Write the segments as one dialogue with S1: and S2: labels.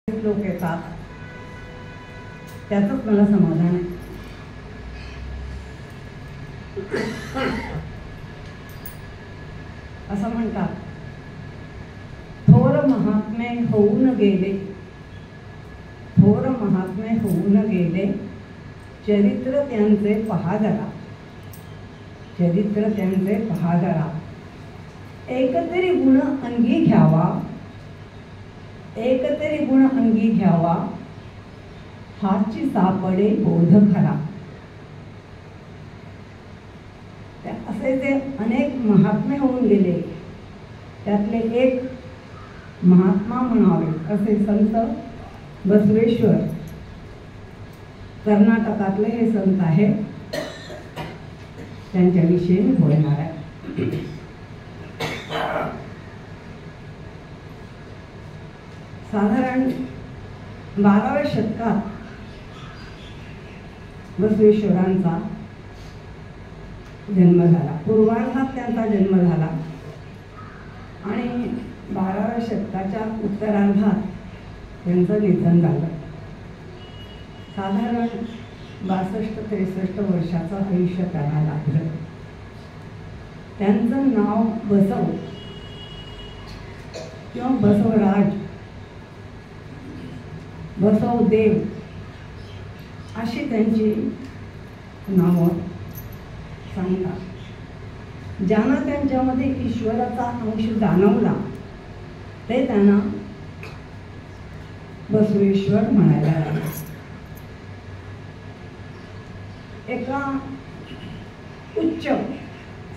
S1: लोक येतात त्यातच मला समाधान आहे. असं म्हणतात, थोर महात्मे होऊन गेले, थोर महात्मे होऊन गेले, चरित्र त्यांचे पहा जरा, चरित्र त्यांचे पहा जरा. एकतरी गुण अंगी घ्यावा, एकतरी गुण अंगी घ्यावा, हाची सापडे बोध खरा. असे जे अनेक महात्मे होऊन गेले त्यातले एक महात्मा म्हणावे असे संत बसवेश्वर, कर्नाटकातले हे संत आहे, त्यांच्याविषयी मी बोलणार आहे. साधारण 12व्या शतकात बसवेश्वरांचा जन्म झाला. पूर्वार्धात त्यांचा जन्म झाला आणि 12व्या शतकाच्या उत्तरार्धात त्यांचं निधन झालं. साधारण 62-63 वर्षाचं आयुष्य त्याला लागलं. त्यांचं नाव बसव किंवा बसवराज, बसवदेव अशी त्यांची नावं सांगतात. ज्यांना त्यांच्यामध्ये ईश्वराचा अंश जाणवला ते त्यांना बसवेश्वर म्हणायला लागले. एका उच्च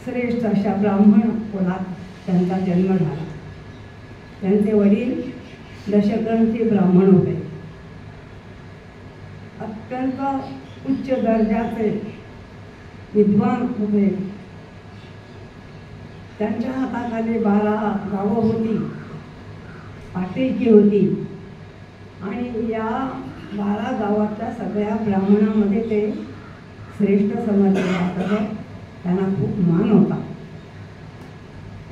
S1: श्रेष्ठ अशा ब्राह्मण कुलात त्यांचा जन्म झाला. त्यांचे वडील दशग्रंथी ब्राह्मण होते. अत्यंत उच्च दर्जाचे विद्वान होते. त्यांच्या हाताखाली 12 गावं होती, पाटीलकी होती आणि या 12 गावातल्या सगळ्या ब्राह्मणांमध्ये ते श्रेष्ठ समजले जात. त्यांना खूप मान होता.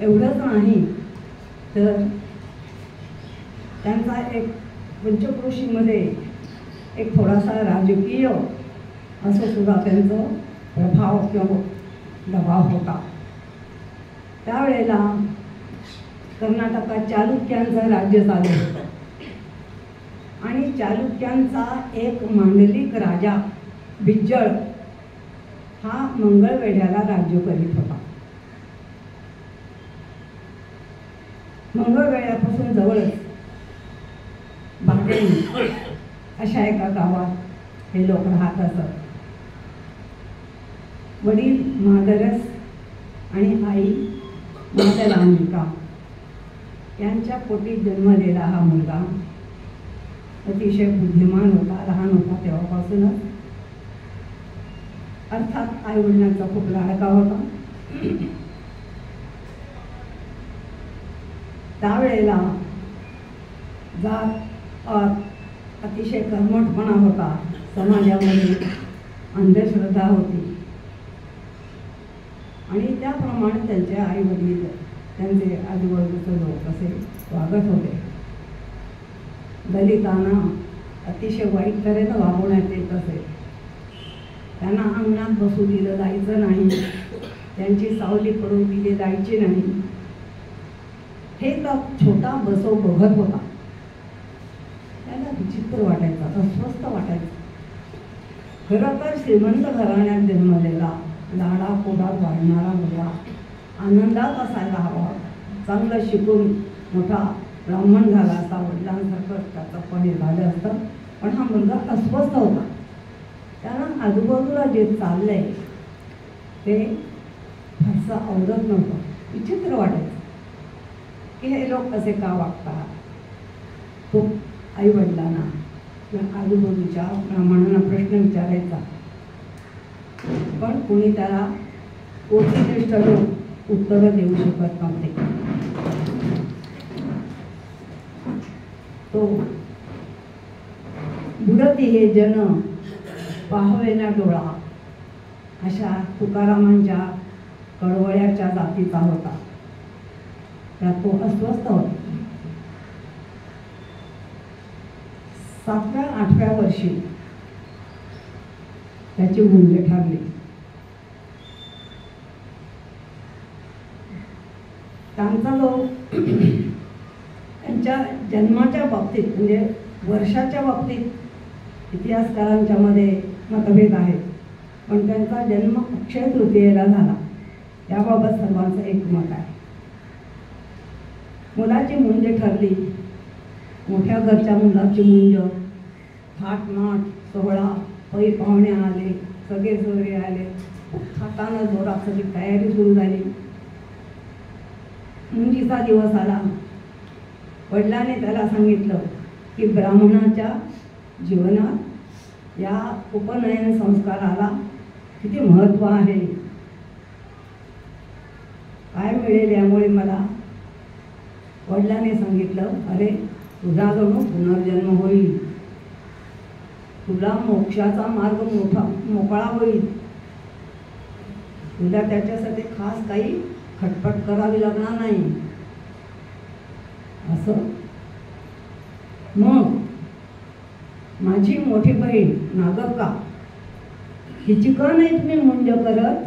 S1: एवढंच नाही तर त्यांचा एक पंचक्रोशीमध्ये एक थोडासा राजकीय असं सुद्धा त्यांचं प्रभाव किंवा दबाव होता. त्यावेळेला कर्नाटकात चालुक्यांचं राज्य चालू होतं आणि चालुक्यांचा एक मांडलिक राजा बिज्जळ हा मंगळवेढ्याला राज्य करीत होता. मंगळवेढ्यापासून जवळच बागेली अशा एका गावात हे लोक राहत असत. वडील मादरस आणि आई मादरांबिका यांच्या पोटी जन्मलेला हा मुलगा अतिशय बुद्धिमान होता. लहान होता तेव्हापासूनच. अर्थात आई वडिलांचा खूप लाडका होता. त्यावेळेला जात अतिशय कर्मठपणा होता. समाजामध्ये अंधश्रद्धा होती आणि त्याप्रमाणे त्यांचे आई वडील त्यांचे आजूबाजूचे लोक असे वागत होते. दलितांना अतिशय वाईट तऱ्हेनं वागवण्यात येत असे. त्यांना अंगणात बसू दिलं जायचं नाही, त्यांची सावली पडून दिली जायची नाही. हे तर छोटा बसव बघत होता. त्याला विचित्र वाटायचं, अस्वस्थ वाटायचं. खरं तर श्रीमंत घराण्यात जन्मलेला लाडा पोटात वाढणारा मुलगा आनंदात असायला हवा. चांगलं शिकून मोठा ब्राह्मण झाला असता, वडिलांसारखं त्याचं पण झालं असतं. पण हा मुलगा अस्वस्थ होता. त्यानं आजूबाजूला जे चाललंय ते फारसं आवडत नव्हतं. विचित्र वाटायचं की हे लोक कसे का वागतात. तो आई वडिलांना किंवा आजूबाजूच्या ब्राह्मणांना प्रश्न विचारायचा, पण कुणी त्याला कोटीनिष्ठ लोक उत्तरं देऊ शकत नव्हते. तो बुडती हे जन पाहवेना डोळा अशा तुकारामांच्या कळवळ्याच्या जातीचा होता. त्यात तो अस्वस्थ होता. 7व्या-8व्या वर्षी त्याची मुंज ठरली. त्यांचा जो त्यांच्या जन्माच्या बाबतीत म्हणजे वर्षाच्या बाबतीत इतिहासकारांच्या मध्ये मतभेद आहेत, पण त्यांचा जन्म अक्षय तृतीयेला झाला याबाबत सर्वांचं एकमत आहे. मुलाची मुंज ठरली. मोठ्या घरच्या मुलाची मुंज, थाटमाट सोहळा, पै पाहुणे आले, सगळे सोयरे आले, थाटानं जोरात सगळी तयारी सुरू झाली. मुंजीचा दिवस आला. वडिलांनी त्याला सांगितलं की ब्राह्मणाच्या जीवनात या उपनयन संस्काराला किती महत्त्व आहे, काय मिळेल यामुळे मला. वडिलांनी सांगितलं, अरे तुझा जणू पुनर्जन्म होईल, तुला मोक्षाचा मार्ग मोकळा होईल, तुला त्याच्यासाठी खास काही खटपट करावी लागणार नाही. असं मग माझी मोठी बहीण नागक्का हिची का नाही तुम्ही मुंज करत?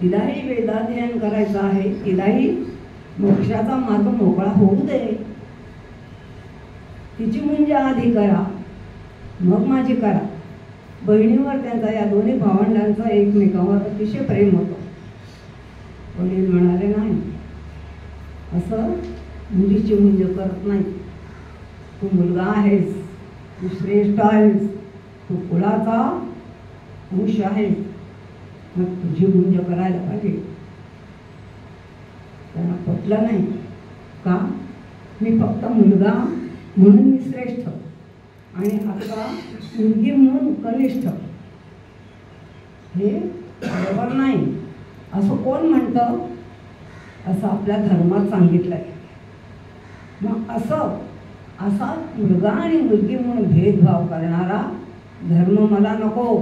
S1: तिलाही वेदाध्ययन करायचं आहे, तिलाही मोक्षाचा मार्ग मोकळा होऊ दे. तिची मुंज आधी करा, मग माझी करा. बहिणीवर त्यांचा, या दोन्ही भावंडांचा एकमेकांवर अतिशय प्रेम होतं. वडील म्हणाले, नाही, असं मुलीची मुंज करत नाही. तू मुलगा आहेस, तू श्रेष्ठ आहेस, तू कुळाचा अंश आहेस, मग तुझी मुंज करायला पाहिजे. त्यांना पटलं नाही. का? मी फक्त मुलगा म्हणून मी श्रेष्ठ आणि आता मुलगी म्हणून कनिष्ठ, हे बरोबर नाही. असं कोण म्हणतं? असं आपल्या धर्मात सांगितलंय. मग असा मुलगा आणि मुलगी म्हणून भेदभाव करणारा धर्म मला नको.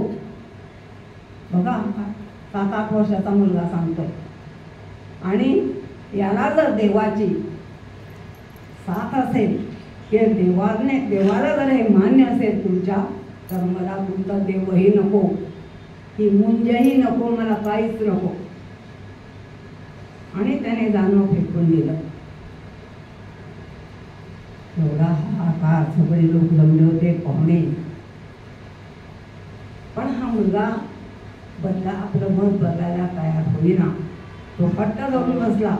S1: बघा, 7-8 वर्षाचा मुलगा सांगतोय, आणि याला जर देवाची साथ असेल की देवाला जर हे मान्य असेल तुमच्या, तर मला तुमचा देवही नको, ही मुंजही नको, मला काहीच नको. आणि त्याने जाणव फेकून दिलं. एवढा हाहाकार, सगळे लोक जमले होते, पाहुणे. पण हा मुलगा आपलं मत बदलायला तयार होईना. तो हट्ट जाऊन बसला.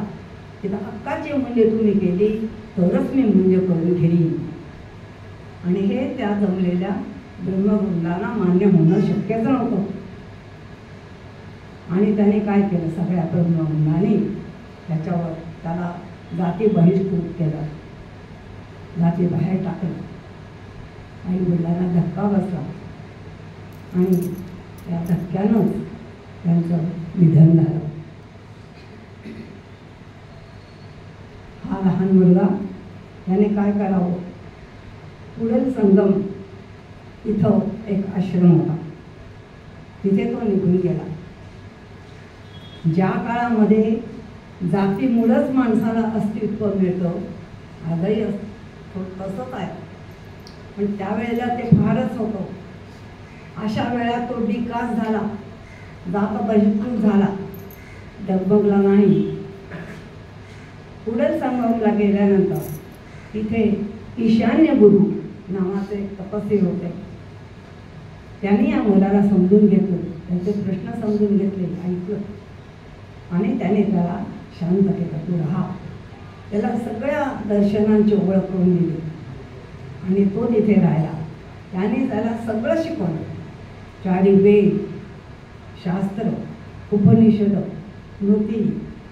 S1: तिथं अक्काची मुंज तुम्ही केली तरच मी मुंज करून घेईन. आणि हे त्या जमलेल्या ब्रह्मवृंदांना मान्य होणं शक्यच नव्हतं. आणि त्याने काय केलं, सगळ्या ब्रह्मवृंदांनी त्याला जाती बहिष्कृत केलं, जाती बाहेर टाकलं. आई वडिलांना धक्का बसला आणि त्या धक्क्यानंच त्यांचं निधन झालं. हा लहान मुलगा त्याने काय करावं? पुढील संगम इथं एक आश्रम होता, तिथे तो निघून गेला. ज्या काळामध्ये जातीमुळंच माणसाला अस्तित्व मिळतं, आजही तसंच आहे, पण त्यावेळेला ते फारच होतं. अशा वेळा तो डिकास झाला, जात बहिष्कृत झाला, डगमगला नाही. पुढील संगमला गेल्यानंतर तिथे ईशान्य गुरु नावाचे तपस्वी होते. त्यांनी या मुलाला समजून घेतलं, त्यांचे प्रश्न समजून घेतले, ऐकलं, आणि त्याने त्याला शांत केलं. तू राहा. त्याला सगळ्या दर्शनांची ओळख करून दिली आणि तो तिथे राहिला. त्याने त्याला सगळं शिकवलं. 4 वेद, शास्त्र, उपनिषद, स्मृती,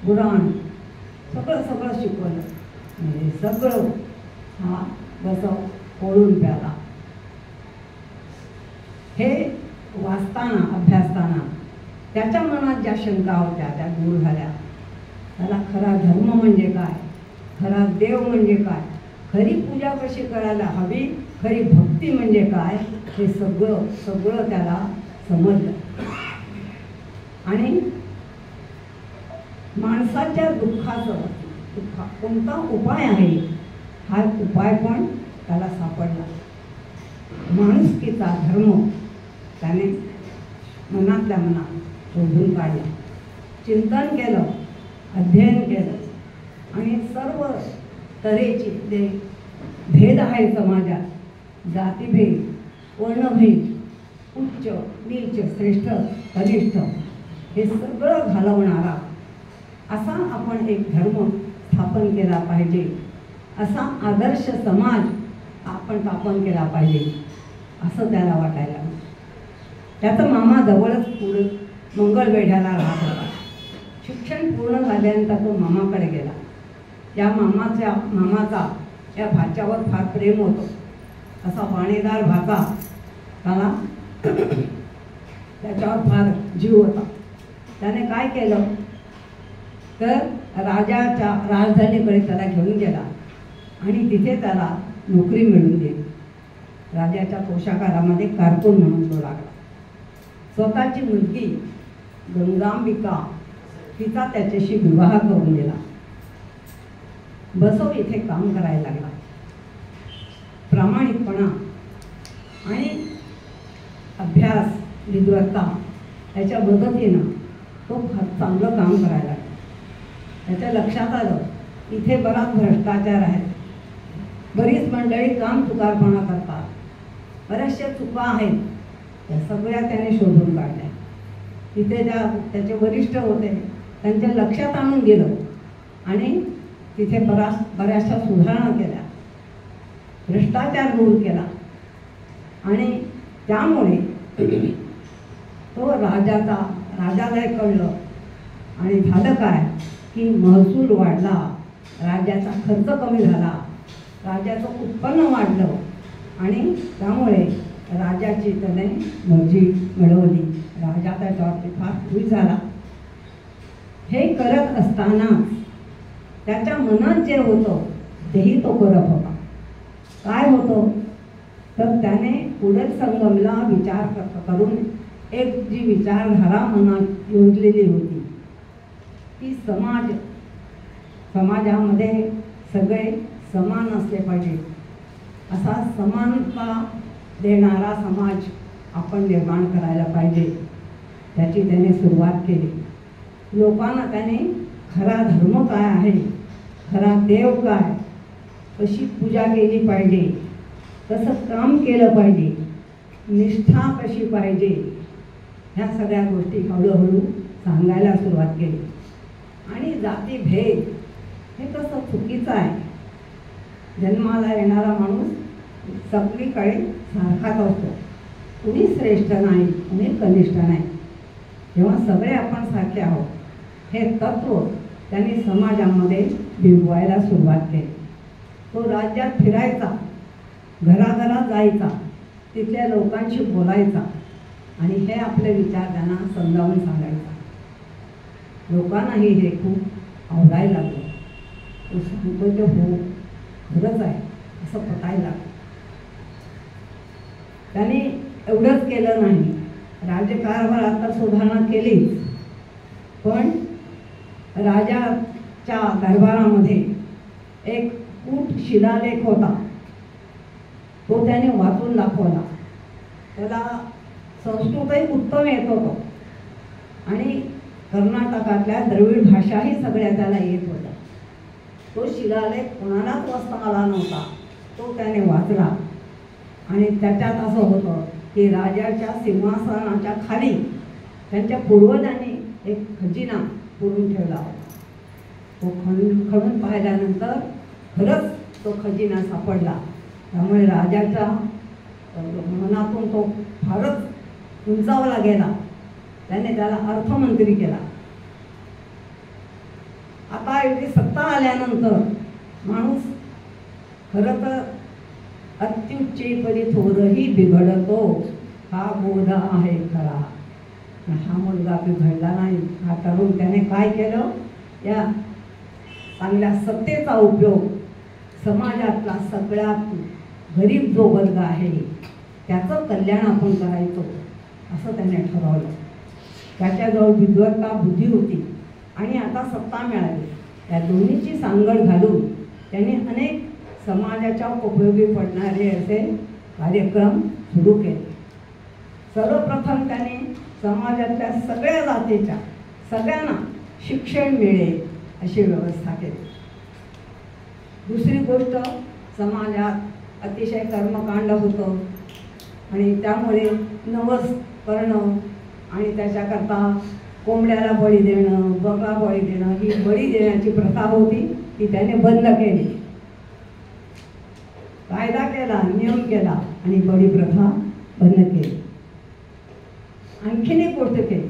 S1: पुराण, सगळं शिकवलं. म्हणजे सगळं हा बसव ओळून प्याला. हे वाचताना, अभ्यासताना त्याच्या मनात ज्या शंका होत्या त्या दूर झाल्या. त्याला खरा धर्म म्हणजे काय, खरा देव म्हणजे काय, खरी पूजा कशी करायला हवी, खरी भक्ती म्हणजे काय, हे सगळं त्याला समजलं. आणि माणसाच्या दुःखाचं कोणता उपाय आहे, हा उपाय पण त्याला सापडला. माणुसकीचा धर्म त्याने मनातल्या मनात शोधून काढला, चिंतन केलं, अध्ययन केलं आणि सर्व तऱ्हेचे जे भेद आहे समाजात, जातीभेद, वर्णभेद, उच्च नीच, श्रेष्ठ कनिष्ठ, हे सगळं घालवणारा असा आपण एक धर्म स्थापन केला पाहिजे, असा आदर्श समाज आपण स्थापन केला पाहिजे असं त्याला वाटायला. त्याचा मामा जवळच पुढे मंगळवेढ्याला राहत होता. शिक्षण पूर्ण झाल्यानंतर तो मामाकडे गेला. या मामाचा या भाच्यावर फार प्रेम होतं. असा पाणीदार भाचा त्याला त्याच्यावर फार जीव होता. त्याने काय केलं तर राजाच्या राजधानीकडे त्याला घेऊन गेला आणि तिथे त्याला नोकरी मिळवून दिली. राजाच्या पोशाखारामध्ये कारकून म्हणून तो लागला. स्वतःची मुलगी गंगांबिका तिचा त्याच्याशी विवाह करून दिला. बसव इथे काम करायला लागला. प्रामाणिकपणा आणि अभ्यास, विद्वत्ता याच्या मदतीनं तो चांगलं काम करायला लागला. त्याच्या लक्षात आलं इथे बराच भ्रष्टाचार आहे, बरीच मंडळी काम चुकारपणा करतात, बऱ्याचशा चुका आहेत, त्या सगळ्या त्याने शोधून काढल्या. तिथे त्याचे वरिष्ठ होते, त्यांच्या लक्षात आणून दिलं आणि तिथे बऱ्याचशा सुधारणा केल्या, भ्रष्टाचार दूर केला आणि त्यामुळे तो राजाला कळलं आणि झालं काय की महसूल वाढला, राज्याचा खर्च कमी झाला, राज्याचं उत्पन्न वाढलं आणि त्यामुळे राजाची त्याने मर्जी मिळवली. राजा त्याच्यावरती फार खुश झाला. हे करत असताना त्याच्या मनात जे होतं तेही तो करत होता. काय होतं तर त्याने पुढे संगमला विचार करून एक जी विचारधारा मनात योजलेली होती की समाजामध्ये सगळे समान असले पाहिजे, असा समानता देणारा समाज आपण निर्माण करायला पाहिजे. त्याची त्याने सुरुवात केली. लोकांना त्याने खरा धर्म काय आहे, खरा देव काय, कशी पूजा केली पाहिजे, कसं काम केलं पाहिजे, निष्ठा कशी पाहिजे, ह्या सगळ्या गोष्टी हळूहळू सांगायला सुरुवात केली. आणि जातीभेद हे कसं चुकीचं आहे. जन्माला येणारा माणूस सगळीकडे सारखाच असतो, कुणी श्रेष्ठ नाही, कुणी कनिष्ठ नाही. जेव्हा सगळे आपण सारखे आहोत हे तत्त्व त्यांनी समाजामध्ये बिंबवायला सुरुवात केली. तो राज्यात फिरायचा, घराघरात जायचा, तिथल्या लोकांशी बोलायचा आणि हे आपले विचार त्यांना समजावून सांगायचा. लोकांनाही हे खूप आवडायला लागलं. तो सांगतो ते हो खरंच आहे असं पटायला लागलं. त्याने एवढंच केलं नाही, राज्यकारभारात तर सुधारणा केलीच, पण राजाच्या दरबारामध्ये एक कूट शिलालेख होता, तो त्याने वाचून दाखवला. त्याला संस्कृतही उत्तम येत होतं आणि कर्नाटकातल्या द्रविड भाषाही सगळ्या त्याला येत होत्या. तो शिलालेख कोणालाच वाचता आला नव्हता, तो त्याने वाचला आणि त्याच्यात असं होतं की राजाच्या सिंहासनाच्या खाली त्यांच्या पूर्वजांनी एक खजिना पुरून ठेवला होता. तो खणून पाहिल्यानंतर खरंच तो खजिना सापडला. त्यामुळे राजाच्या मनातून तो फारच उंचावला गेला. त्याने त्याला अर्थमंत्री केला. आता एवढी सत्ता आल्यानंतर माणूस खरं तर अत्युच्चे परी थोरही बिघडतो, हा बोध आहे खरा. हा मुलगा बिघडला नाही. हा तरुण त्याने काय केलं, या चांगल्या सत्तेचा उपयोग समाजातला सगळ्यात गरीब जो वर्ग आहे त्याचं कल्याण आपण करायचं असं त्याने ठरवलं. त्याच्याजवळ विद्वत्ता बुद्धी होती आणि आता सत्ता मिळाली. त्या दोन्हीची सांगड घालून त्याने अनेक समाजाच्या उपयोगी पडणारे असे कार्यक्रम सुरू केले. सर्वप्रथम त्यांनी समाजातल्या सगळ्या जातीच्या सगळ्यांना शिक्षण मिळेल अशी व्यवस्था केली. दुसरी गोष्ट, समाजात अतिशय कर्मकांड होतं आणि त्यामुळे नवस करणं आणि त्याच्याकरता कोंबड्याला बळी देणं, बकरा बळी देणं, ही बळी देण्याची प्रथा होती ती त्याने बंद केली. कायदा केला, नियम केला आणि बळी प्रथा बंद केली. आणखीन एक गोष्ट केली,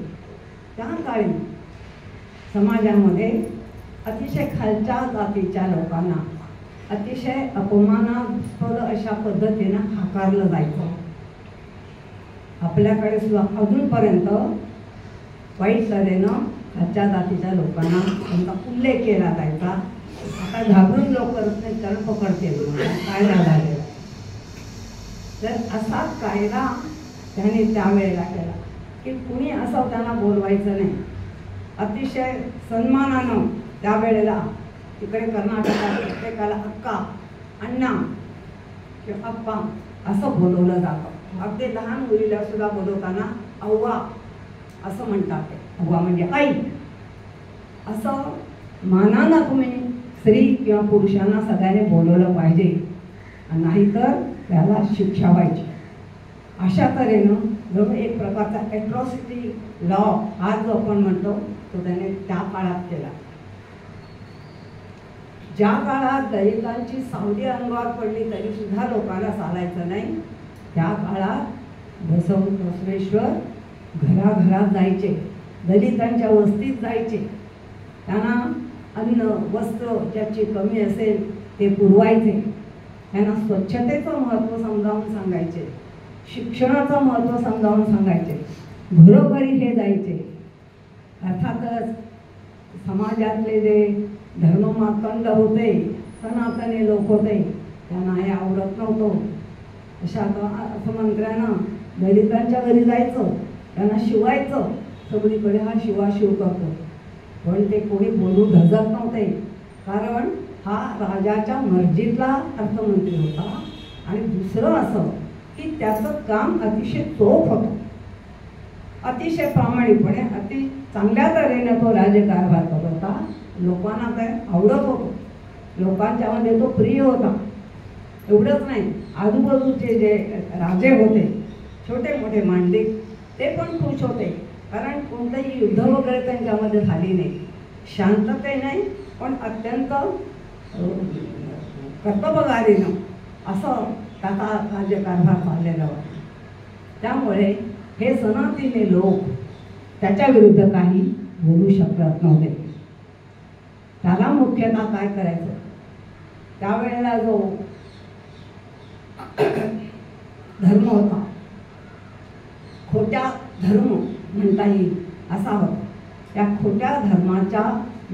S1: त्या काळी समाजामध्ये अतिशय खालच्या जातीच्या लोकांना अतिशय अपमानास्पद अशा पद्धतीनं हाकारलं जायचं. आपल्याकडे सुद्धा अजूनपर्यंत वाईट तऱ्हेनं खालच्या जातीच्या लोकांना त्यांचा उल्लेख केला जायचा. आता घाबरून लोक करत नाही, कारण पकडते कायदा झालेला. तर असा कायदा त्याने त्यावेळेला केला की कुणी असं त्यांना बोलवायचं नाही. अतिशय सन्मानानं त्यावेळेला तिकडे कर्नाटकात प्रत्येकाला अक्का, अण्णा किंवा अप्पा असं बोलवलं जातं. अगदी लहान मुलीला सुद्धा बोलवताना अव्वा असं म्हणतात. अव्वा म्हणजे आई. असं मानानं तुम्ही स्त्री किंवा पुरुषांना सगळ्यांनी बोलवलं पाहिजे, नाहीतर त्याला शिक्षा व्हायची. अशा तऱ्हेनं जणू एक प्रकारचा ॲट्रॉसिटी लॉ हा जो आपण म्हणतो तो त्याने त्या काळात केला. ज्या काळात दलितांची सावली अंगावर पडली तरी सुद्धा लोकांना चालायचं नाही, त्या काळात बसवेश्वर घराघरात जायचे, दलितांच्या वस्तीत जायचे, त्यांना अन्न वस्त्र ज्याची कमी असेल ते पुरवायचे, त्यांना स्वच्छतेचं महत्त्व समजावून सांगायचे, शिक्षणाचं महत्त्व समजावून सांगायचे, घरोघरी हे जायचे. अर्थातच समाजातले जे धर्ममार्तंड होते, सनातनी लोक होते, त्यांना हे आवडत नव्हतं. अशा अर्थमंत्र्यानं दलितांच्या घरी जायचं, त्यांना शिवायचं, सगळीकडे हा शिवाशिव करतो, पण ते कोणी बोलू धजत नव्हते, कारण हा राजाच्या मर्जीतला अर्थमंत्री होता. आणि दुसरं असं की त्याचं काम अतिशय चोख होतं, अतिशय प्रामाणिकपणे अति चांगल्या तऱ्हेने तो राज्यकारभार करत होता. लोकांना काय आवडत होतं, लोकांच्यामध्ये तो प्रिय होता. एवढंच नाही, आजूबाजूचे जे राजे होते, छोटे मोठे मांडलिक, ते पण खुश होते, कारण कोणतंही युद्ध वगैरे त्यांच्यामध्ये झाली नाही. शांतते नाही, पण अत्यंत कर्तबगारीनं असं त्याचा राज्यकारभार चाललेला होता. त्यामुळे हे सनातनी लोक त्याच्या विरुद्ध काही बोलू शकत नव्हते. त्याला मुख्यतः काय करायचं, त्यावेळेला जो धर्म होता, खोट्या धर्म म्हणता येईल असा होता, त्या खोट्या धर्माच्या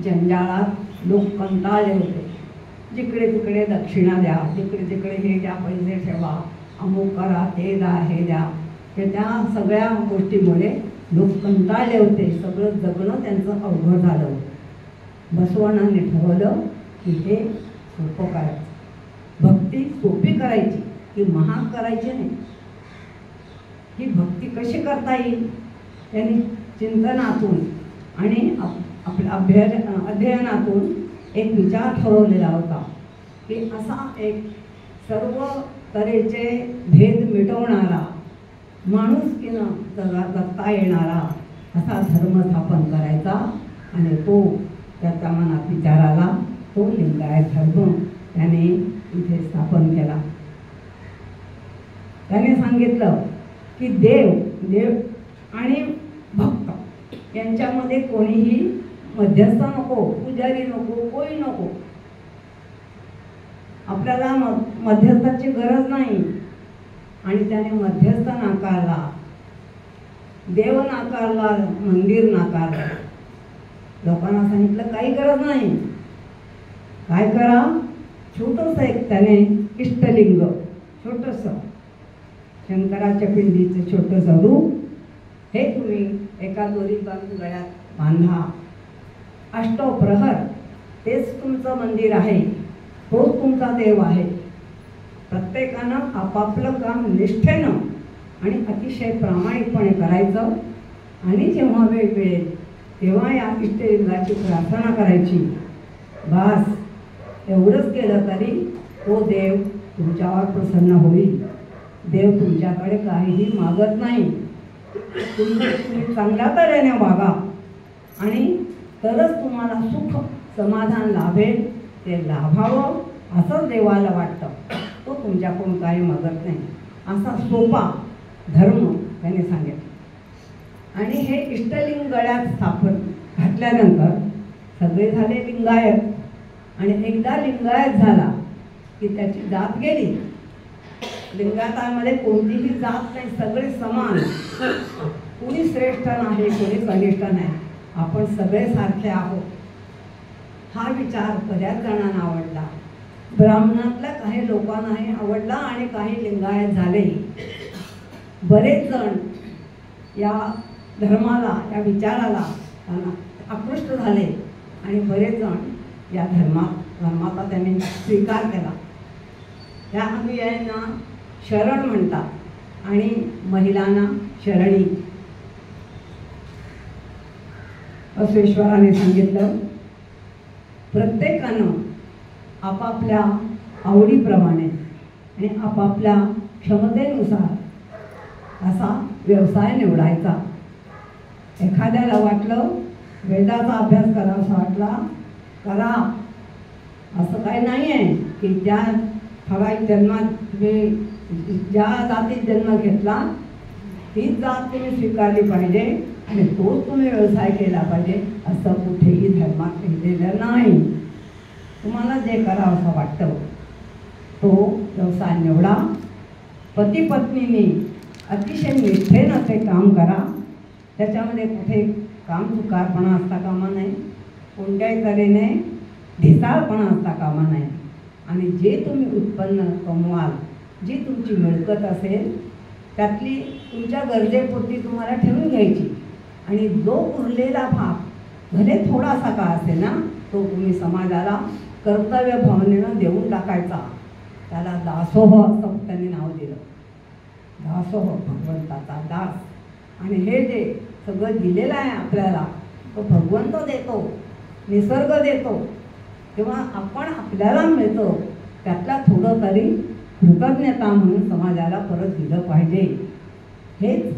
S1: जंजाळात लोक कंटाळले होते. जिकडे तिकडे दक्षिणा द्या, जिकडे तिकडे हे द्या, पैसे ठेवा, अमुक करा, ते द्या, हे द्या, हे त्या सगळ्या गोष्टीमुळे लोक कंटाळले होते. सगळं जगणं त्यांचं अवघड झालं होतं. बसवण्णांनी ठरवलं की हे सोपं करायचं, भक्ती सोपी करायची, की महाग करायची नाही. ही भक्ती कशी करता येईल, त्यांनी चिंतनातून आणि आपल्या अध्ययनातून एक विचार ठरवलेला होता की असा एक सर्व तऱ्हेचे भेद मिटवणारा, माणुसकीनं जगता येणारा असा धर्म स्थापन करायचा. आणि तो त्याच्या मनात विचार आला, तो लिंगायत धर्म त्याने इथे स्थापन केला. त्याने सांगितलं की देव आणि भक्त यांच्यामध्ये कोणीही मध्यस्थ नको, पुजारी नको, कोणी नको. आपल्याला मध्यस्थाची गरज नाही. आणि त्याने मध्यस्थ नाकारला, देव नाकारला, मंदिर नाकारलं. लोकांना सांगितलं काही गरज नाही, काय करा, छोटंसं एक त्याने इष्टलिंग, छोटंसं शंकराच्या पिंडीचं छोटंसं रूप, हे तुम्ही एका दोरी बांधून गळ्यात बांधा. अष्टप्रहर तेच तुमचं मंदिर आहे. तोच तुमचा देव आहे. प्रत्येकानं आपापलं काम निष्ठेनं आणि अतिशय प्रामाणिकपणे करायचं आणि जेव्हा वेळ मिळेल तेव्हा या इष्टलिंगाची प्रार्थना करायची. बस एवढंच केलं तरी तो देव तुमच्यावर प्रसन्न होईल. देव तुमच्याकडे काहीही मागत नाही. तुम्ही चांगल्या तऱ्हेने वागा आणि तरच तुम्हाला सुख समाधान लाभेल. ते लाभावं असं देवाला वाटतं. तो तुमच्याकडून काही मागत नाही. असा सोपा धर्म त्याने सांगितलं. आणि हे इष्टलिंग गळ्यात स्थापन घातल्यानंतर सगळे झाले लिंगायत. आणि एकदा लिंगायत झाला की त्याची जात गेली. लिंगायतांमध्ये कोणतीही जात नाही, सगळे समान. कुणी श्रेष्ठ नाही, कोणी कनिष्ठ नाही, आपण सगळे सारखे आहोत. हा विचार बऱ्याच जणांना आवडला. ब्राह्मणातल्या काही लोकांनाही आवडला आणि काही लिंगायत झाले. बरेच जण या धर्माला, या विचाराला आकृष्ट झाले आणि बरेच जण या धर्माचा त्यांनी स्वीकार केला. या अनुयायांना शरण म्हणतात आणि महिलांना शरणी. बसवेश्वराने सांगितलं, प्रत्येकानं आपापल्या आवडीप्रमाणे आणि आपापल्या क्षमतेनुसार असा व्यवसाय निवडायचा. एखाद्याला वाटलं वेदाचा अभ्यास करावासा वाटला, करा. असं काही नाही आहे की त्या ठराविक जन्मात तुम्ही ज्या जातीत जन्म घेतला तीच जात तुम्ही स्वीकारली पाहिजे आणि तोच तुम्ही व्यवसाय केला पाहिजे असं कुठेही धर्मात लिहिलेलं नाही. तुम्हाला जे करावंसं वाटतं तो व्यवसाय निवडा. पती पत्नीने अतिशय निष्ठेनं ते काम करा. त्याच्यामध्ये कुठे काम चुकारपणा असता कामा नाही, कोणत्याही तऱ्हेने ढिसाळपणा असता कामा नाही. आणि जे तुम्ही उत्पन्न कमवाल, जी तुमची मिळकत असेल त्यातली तुमच्या गरजेपुरती तुम्हाला ठेवून घ्यायची आणि जो उरलेला भाग भले थोडासा का असेल ना, तो तुम्ही समाजाला कर्तव्य भावनेनं देऊन टाकायचा. त्याला दासोह असं त्यांनी नाव दिलं. दासोह, भगवंताचा दास. आणि हे जे सगळं दिलेलं आहे आपल्याला तो भगवंत देतो, निसर्ग देतो. तेव्हा आपण आपल्याला मिळतो त्यातला थोडं तरी कृतज्ञता म्हणून समाजाला परत दिलं पाहिजे. हेच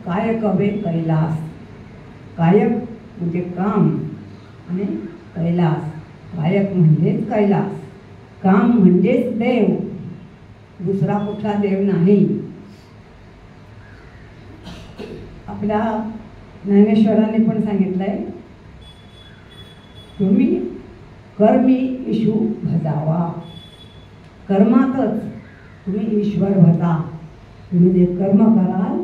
S1: कायकवे कैलास. कायक म्हणजे काम आणि कैलास. कायक म्हणजेच कैलास, काम म्हणजेच देव, दुसरा कुठला देव नाही. आपल्या ज्ञानेश्वरांनी पण सांगितलंय, तुम्ही कर्मी ईशू भजावा. कर्मातच तुम्ही ईश्वर भजा. तुम्ही जे कर्म कराल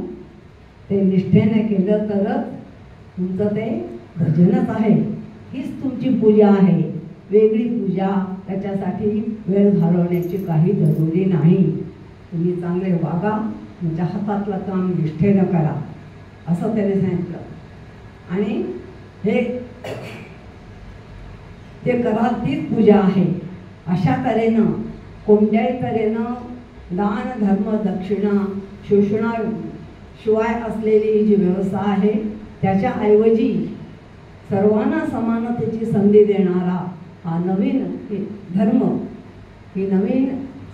S1: ते निष्ठेने केलं तरच तुमचं ते भजनच आहे. हीच तुमची पूजा आहे. वेगळी पूजा त्याच्यासाठी वेळ घालवण्याची काही जरुरी नाही. तुम्ही चांगले वागा, तुमच्या हातातलं काम निष्ठेनं करा असं त्याने सांगितलं. आणि हे ते करा तीच पूजा आहे. अशा तऱ्हेनं कोणत्याही तऱ्हेनं दान धर्म दक्षिणा शोषणा शिवाय असलेली जी व्यवस्था आहे त्याच्याऐवजी सर्वांना समानतेची संधी देणारा हा नवीन धर्म, ही नवीन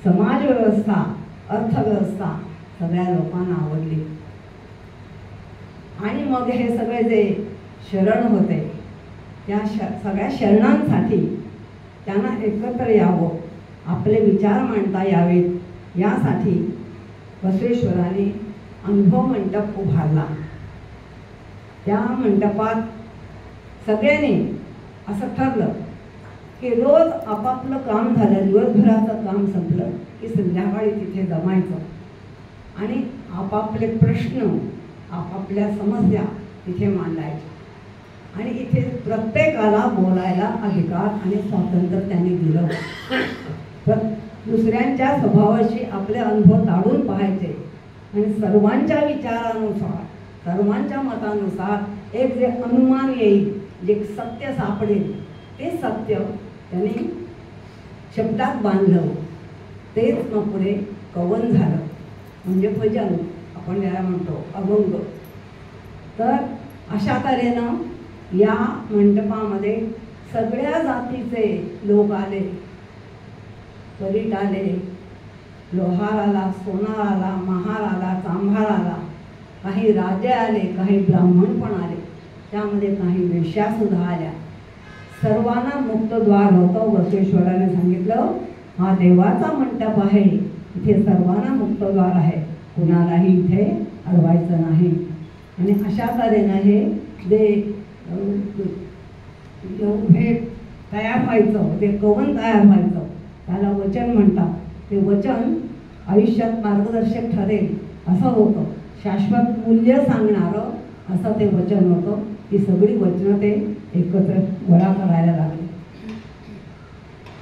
S1: समाज व्यवस्था, अर्थव्यवस्था सगळ्या लोकांना आवडली. आणि मग हे सगळे जे शरण होते त्या सगळ्या शरणांसाठी त्यांना एकत्र यावं, आपले विचार मांडता यावेत, यासाठी बसवेश्वरांनी अनुभव मंडप उभारला. त्या मंडपात सगळ्यांनी असं ठरलं की रोज आपापलं काम झालं, दिवसभराचं काम संपलं की संध्याकाळी तिथे जमायचं आणि आपापले प्रश्न, आपापल्या समस्या तिथे मांडायच्या. आणि इथे प्रत्येकाला बोलायला अधिकार आणि स्वातंत्र्य त्यांनी दिलं. दुसऱ्यांच्या स्वभावाशी आपले अनुभव ताडून पाहायचे आणि सर्वांच्या विचारानुसार, सर्वांच्या मतानुसार एक जे अनुमान येईल, जे सत्य सापडेल ते सत्य त्यांनी शब्दात बांधलं, तेच मग पुढे कवन झालं, म्हणजे भजन आपण याला म्हणतो, अभंग. तर अशा तऱ्हेनं या मंडपामध्ये सगळ्या जातीचे लोक आले, परीट आले, लोहार आला, सोनार आला, महार आला, चांभार आला, काही राजे आले, काही ब्राह्मण पण आले, त्यामध्ये काही वेश्यासुद्धा आल्या. सर्वांना मुक्तद्वार होतं. बसवेश्वराने सांगितलं, हा देवाचा मंडप आहे, इथे सर्वांना मुक्तद्वार आहे, कुणालाही इथे अडवायचं नाही. आणि अशा तऱ्हेनं हे तयार व्हायचं, ते कवन तयार व्हायचं, त्याला वचन म्हणतात. ते वचन आयुष्यात मार्गदर्शक ठरेल असं होतं, शाश्वत मूल्य सांगणारं असं ते वचन होतं. ती सगळी वचनं ते एकत्र गोळा करायला लागले.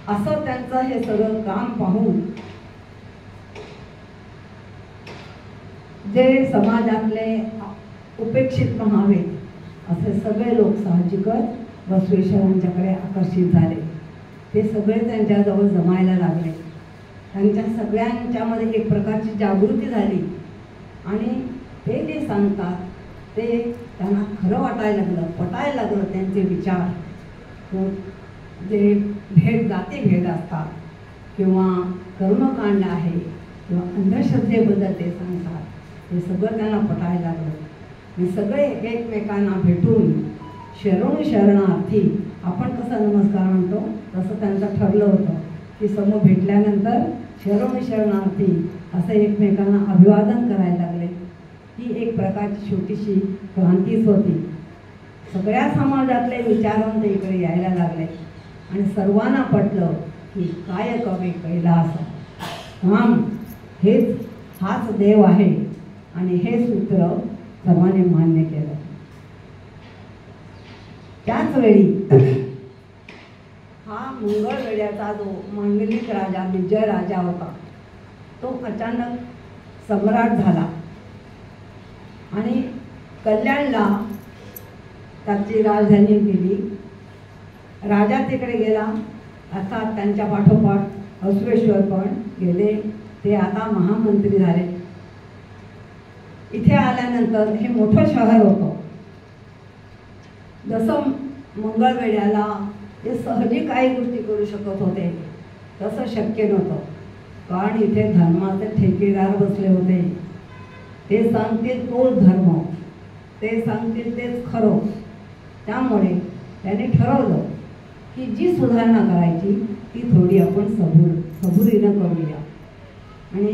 S1: असं त्यांचं हे सगळं काम पाहून जे समाजातले उपेक्षित व्हावे असे सगळे लोक साहजिकच बसवेश्वरांच्याकडे आकर्षित झाले. ते सगळे त्यांच्याजवळ जमायला लागले. त्यांच्या सगळ्यांच्यामध्ये एक प्रकारची जागृती झाली आणि ते जे सांगतात ते त्यांना खरं वाटायला लागलं, पटायला लागलं. त्यांचे विचार जे जातीभेद असतात किंवा कर्मकांड आहे किंवा अंधश्रद्धेबद्दल ते सांगतात, ते सगळं त्यांना पटायला लागलं. आणि सगळे एकमेकांना भेटून शरणार्थी, आपण कसं नमस्कार म्हणतो तसं त्यांचं ठरलं होतं की समोर भेटल्यानंतर शरणार्थी असं एकमेकांना अभिवादन करायला लागले. ही एक प्रकारची छोटीशी क्रांतीच होती. सगळ्या समाजातले विचारवंत इकडे यायला लागले आणि सर्वांना पटलं की काय कवे कैलास, हाच देव आहे. आणि हे सूत्र सर्वांनी मान्य केलं. त्याच वेळी हा मंगळवेढ्याचा जो मांडलिक राजा विजय राजा होता, तो अचानक सम्राट झाला आणि कल्याणला त्याची राजधानी केली. राजा तिकडे गेला, अर्थात त्यांच्या पाठोपाठ बसवेश्वर पण गेले. ते आता महामंत्री झाले. इथे आल्यानंतर हे मोठं शहर होतं. जसं मंगळवेढ्याला ते सहजी काही गोष्टी करू शकत होते तसं शक्य नव्हतं, कारण इथे धर्माचे ठेकेदार बसले होते. ते सांगतील तोच धर्म, ते सांगतील तेच खरं. त्यामुळे त्याने ठरवलं की जी सुधारणा करायची ती थोडी आपण सबुरीनं करूया. आणि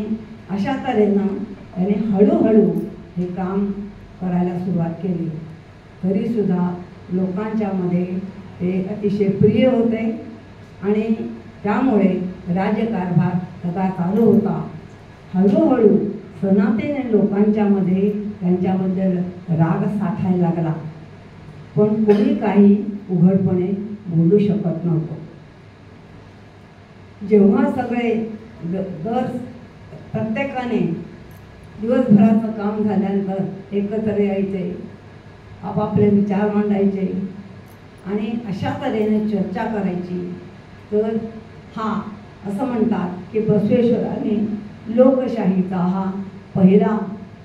S1: अशा तऱ्हेनं त्याने हळूहळू हे काम करायला सुरुवात केली. तरीसुद्धा लोकांच्या मध्ये ते अतिशय प्रिय होते आणि त्यामुळे राज्यकारभार सदा चालू होता. हळूहळू सनातनी लोकांच्या मध्ये त्यांच्याबद्दल राग साठायला लागला, पण कोणी काही उघडपणे बोलू शकत नव्हतं. जेव्हा सगळे प्रत्येकाने दिवसभराचं काम झाल्यानंतर एकत्र यायचे, आपापले विचार मांडायचे आणि अशा तऱ्हेने चर्चा करायची, तर असं म्हणतात की बसवेश्वरांनी लोकशाहीचा हा पहिला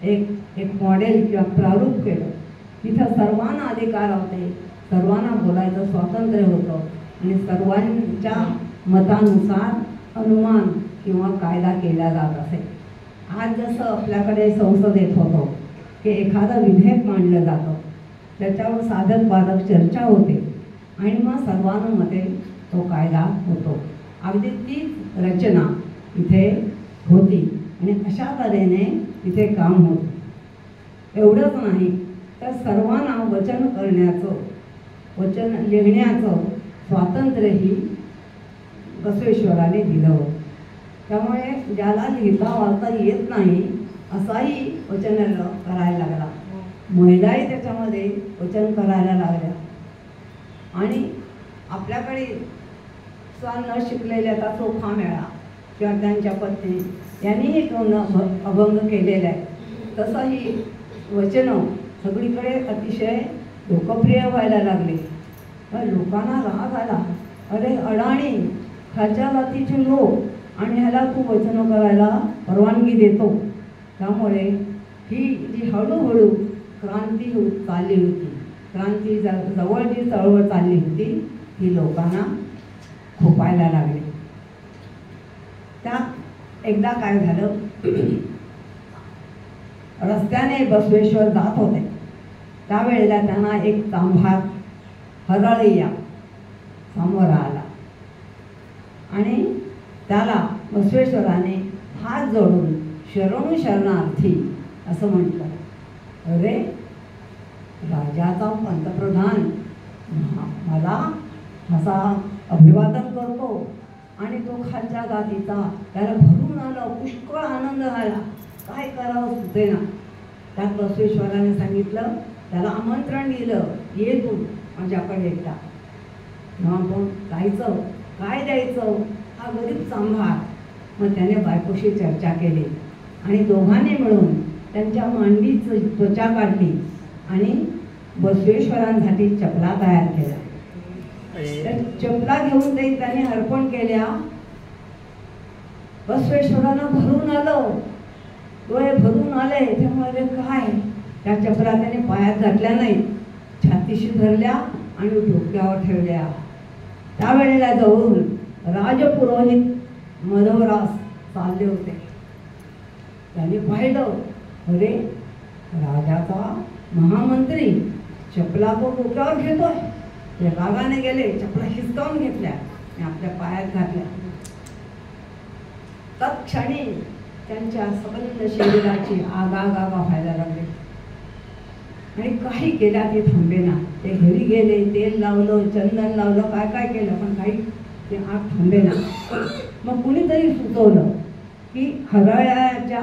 S1: एक मॉडेल किंवा प्रारूप केलं. तिथं सर्वांना अधिकार होते, सर्वांना बोलायचं स्वातंत्र्य होतं आणि सर्वांच्या मतानुसार अनुमान किंवा कायदा केला जात असे. आज जसं आपल्याकडे संसदेत होतं की एखादं विधेयक मांडलं जातं, त्याच्यावर साधक बाधक चर्चा होते आणि मग सर्वानुमते तो कायदा होतो. अगदी तीच रचना इथे होती आणि अशा तऱ्हेने इथे काम होतं. एवढंच नाही तर सर्वांना वचन करण्याचं, वचन लिहिण्याचं स्वातंत्र्यही बसवेश्वराने दिलं होतं. त्यामुळे ज्याला लिहिता वाचता येत नाही असाही वचन करायला लागला. महिलाही त्याच्यामध्ये वचन करायला लागल्या आणि आपल्याकडे न शिकलेल्या आता चोखा मेळा किंवा त्यांच्या पत्नी यांनीही अभंग केलेला आहे. तसंही वचनं सगळीकडे अतिशय लोकप्रिय व्हायला लागले. लोकांना राग आला, अरे अडाणी खालच्या जातीचे लोक आणि ह्याला तू वचन करायला परवानगी देतो. त्यामुळे ही जी हळूहळू क्रांती चालली होती, क्रांती जवळ जी चळवळ चालली होती ती लोकांना खोपायला लागली. त्यात एकदा काय झालं, रस्त्याने बसवेश्वर जात होते त्यावेळेला त्यांना एक चांभार हरळैया समोर आला आणि त्याला बसवेश्वराने हात जोडून शरणू शरणार्थी असं म्हटलं. अरे राजाचा पंतप्रधान मला असा अभिवादन करतो आणि तो खालच्या जातीचा, त्याला भरून आलं, पुष्कळ आनंद झाला, काय करावं सुचेना. त्यात बसवेश्वराने सांगितलं, त्याला आमंत्रण दिलं, ये तू माझ्याकडे एकदा. मग जायचं, काय द्यायचं हा गरीब चांभार. मग त्याने बायकोशी चर्चा केली आणि दोघांनी मिळून त्यांच्या मांडीची त्वचा काढली आणि बसवेश्वरांसाठी चपला तयार केल्या. त्या चपला घेऊन ते त्याने अर्पण केल्या. बसवेश्वरांना भरून आलं, डोळे भरून आले. त्यामुळे काय, त्या चपला त्याने पायात घातल्या नाही, छातीशी धरल्या आणि डोक्यावर ठेवल्या. त्यावेळेला जवळून राजपुरोहित मधोरास चालले होते. त्याने पाहिलं, अरे राजाचा महामंत्री चपला तो डोक्यावर घेतोय. ते रागाने गेले, चपला हिसकावून घेतल्या आणि आपल्या पायात घातल्या. तत्क्षणी त्यांच्या सबंध शरीराची आगागा व्हायला लागली आणि काही केल्या ते थांबेना. ते घरी गेले, तेल लावलं, चंदन लावलं, काय काय केलं, पण काही ते आग थांबेना. मग कुणीतरी सुचवलं की हरळ्याच्या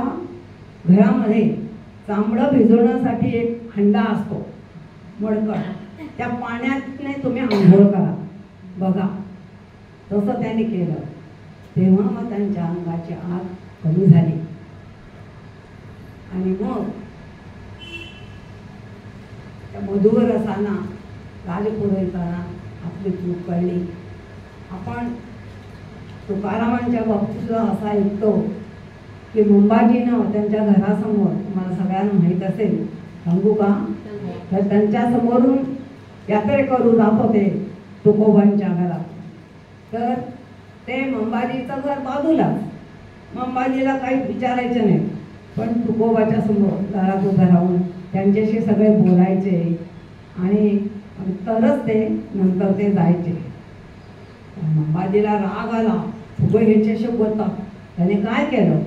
S1: घरामध्ये चांबडं भिजवण्यासाठी एक हंडा असतो मडकळ, त्या पाण्याने तुम्ही आंघोळ करा बघा. तसं त्यांनी केलं. तेव्हा मग त्यांच्या अंगाची आग कमी झाली आणि मग त्या मधुरसाना राजपुरोहितांना आपली चूक कळली. आपण तुकारामांच्या बाबतीत सुद्धा असा ऐकतो की मुंबाजीनं त्यांच्या घरासमोर, तुम्हाला सगळ्यांना माहीत असेल, सांगू का, तर त्यांच्या समोरून यात्रेकरू जात होते तुकोबांच्या घरात. तर ते मंबाजीचं घर बाजूलाच, मंबाजीला काही विचारायचं नाही, पण तुकोबाच्या समोर घरात उभं राहून त्यांच्याशी सगळे बोलायचे आणि तरच ते नंतर ते जायचे. मंबाजीला राग आला, फुगे ह्याच्याशी बोलतात. त्याने काय केलं,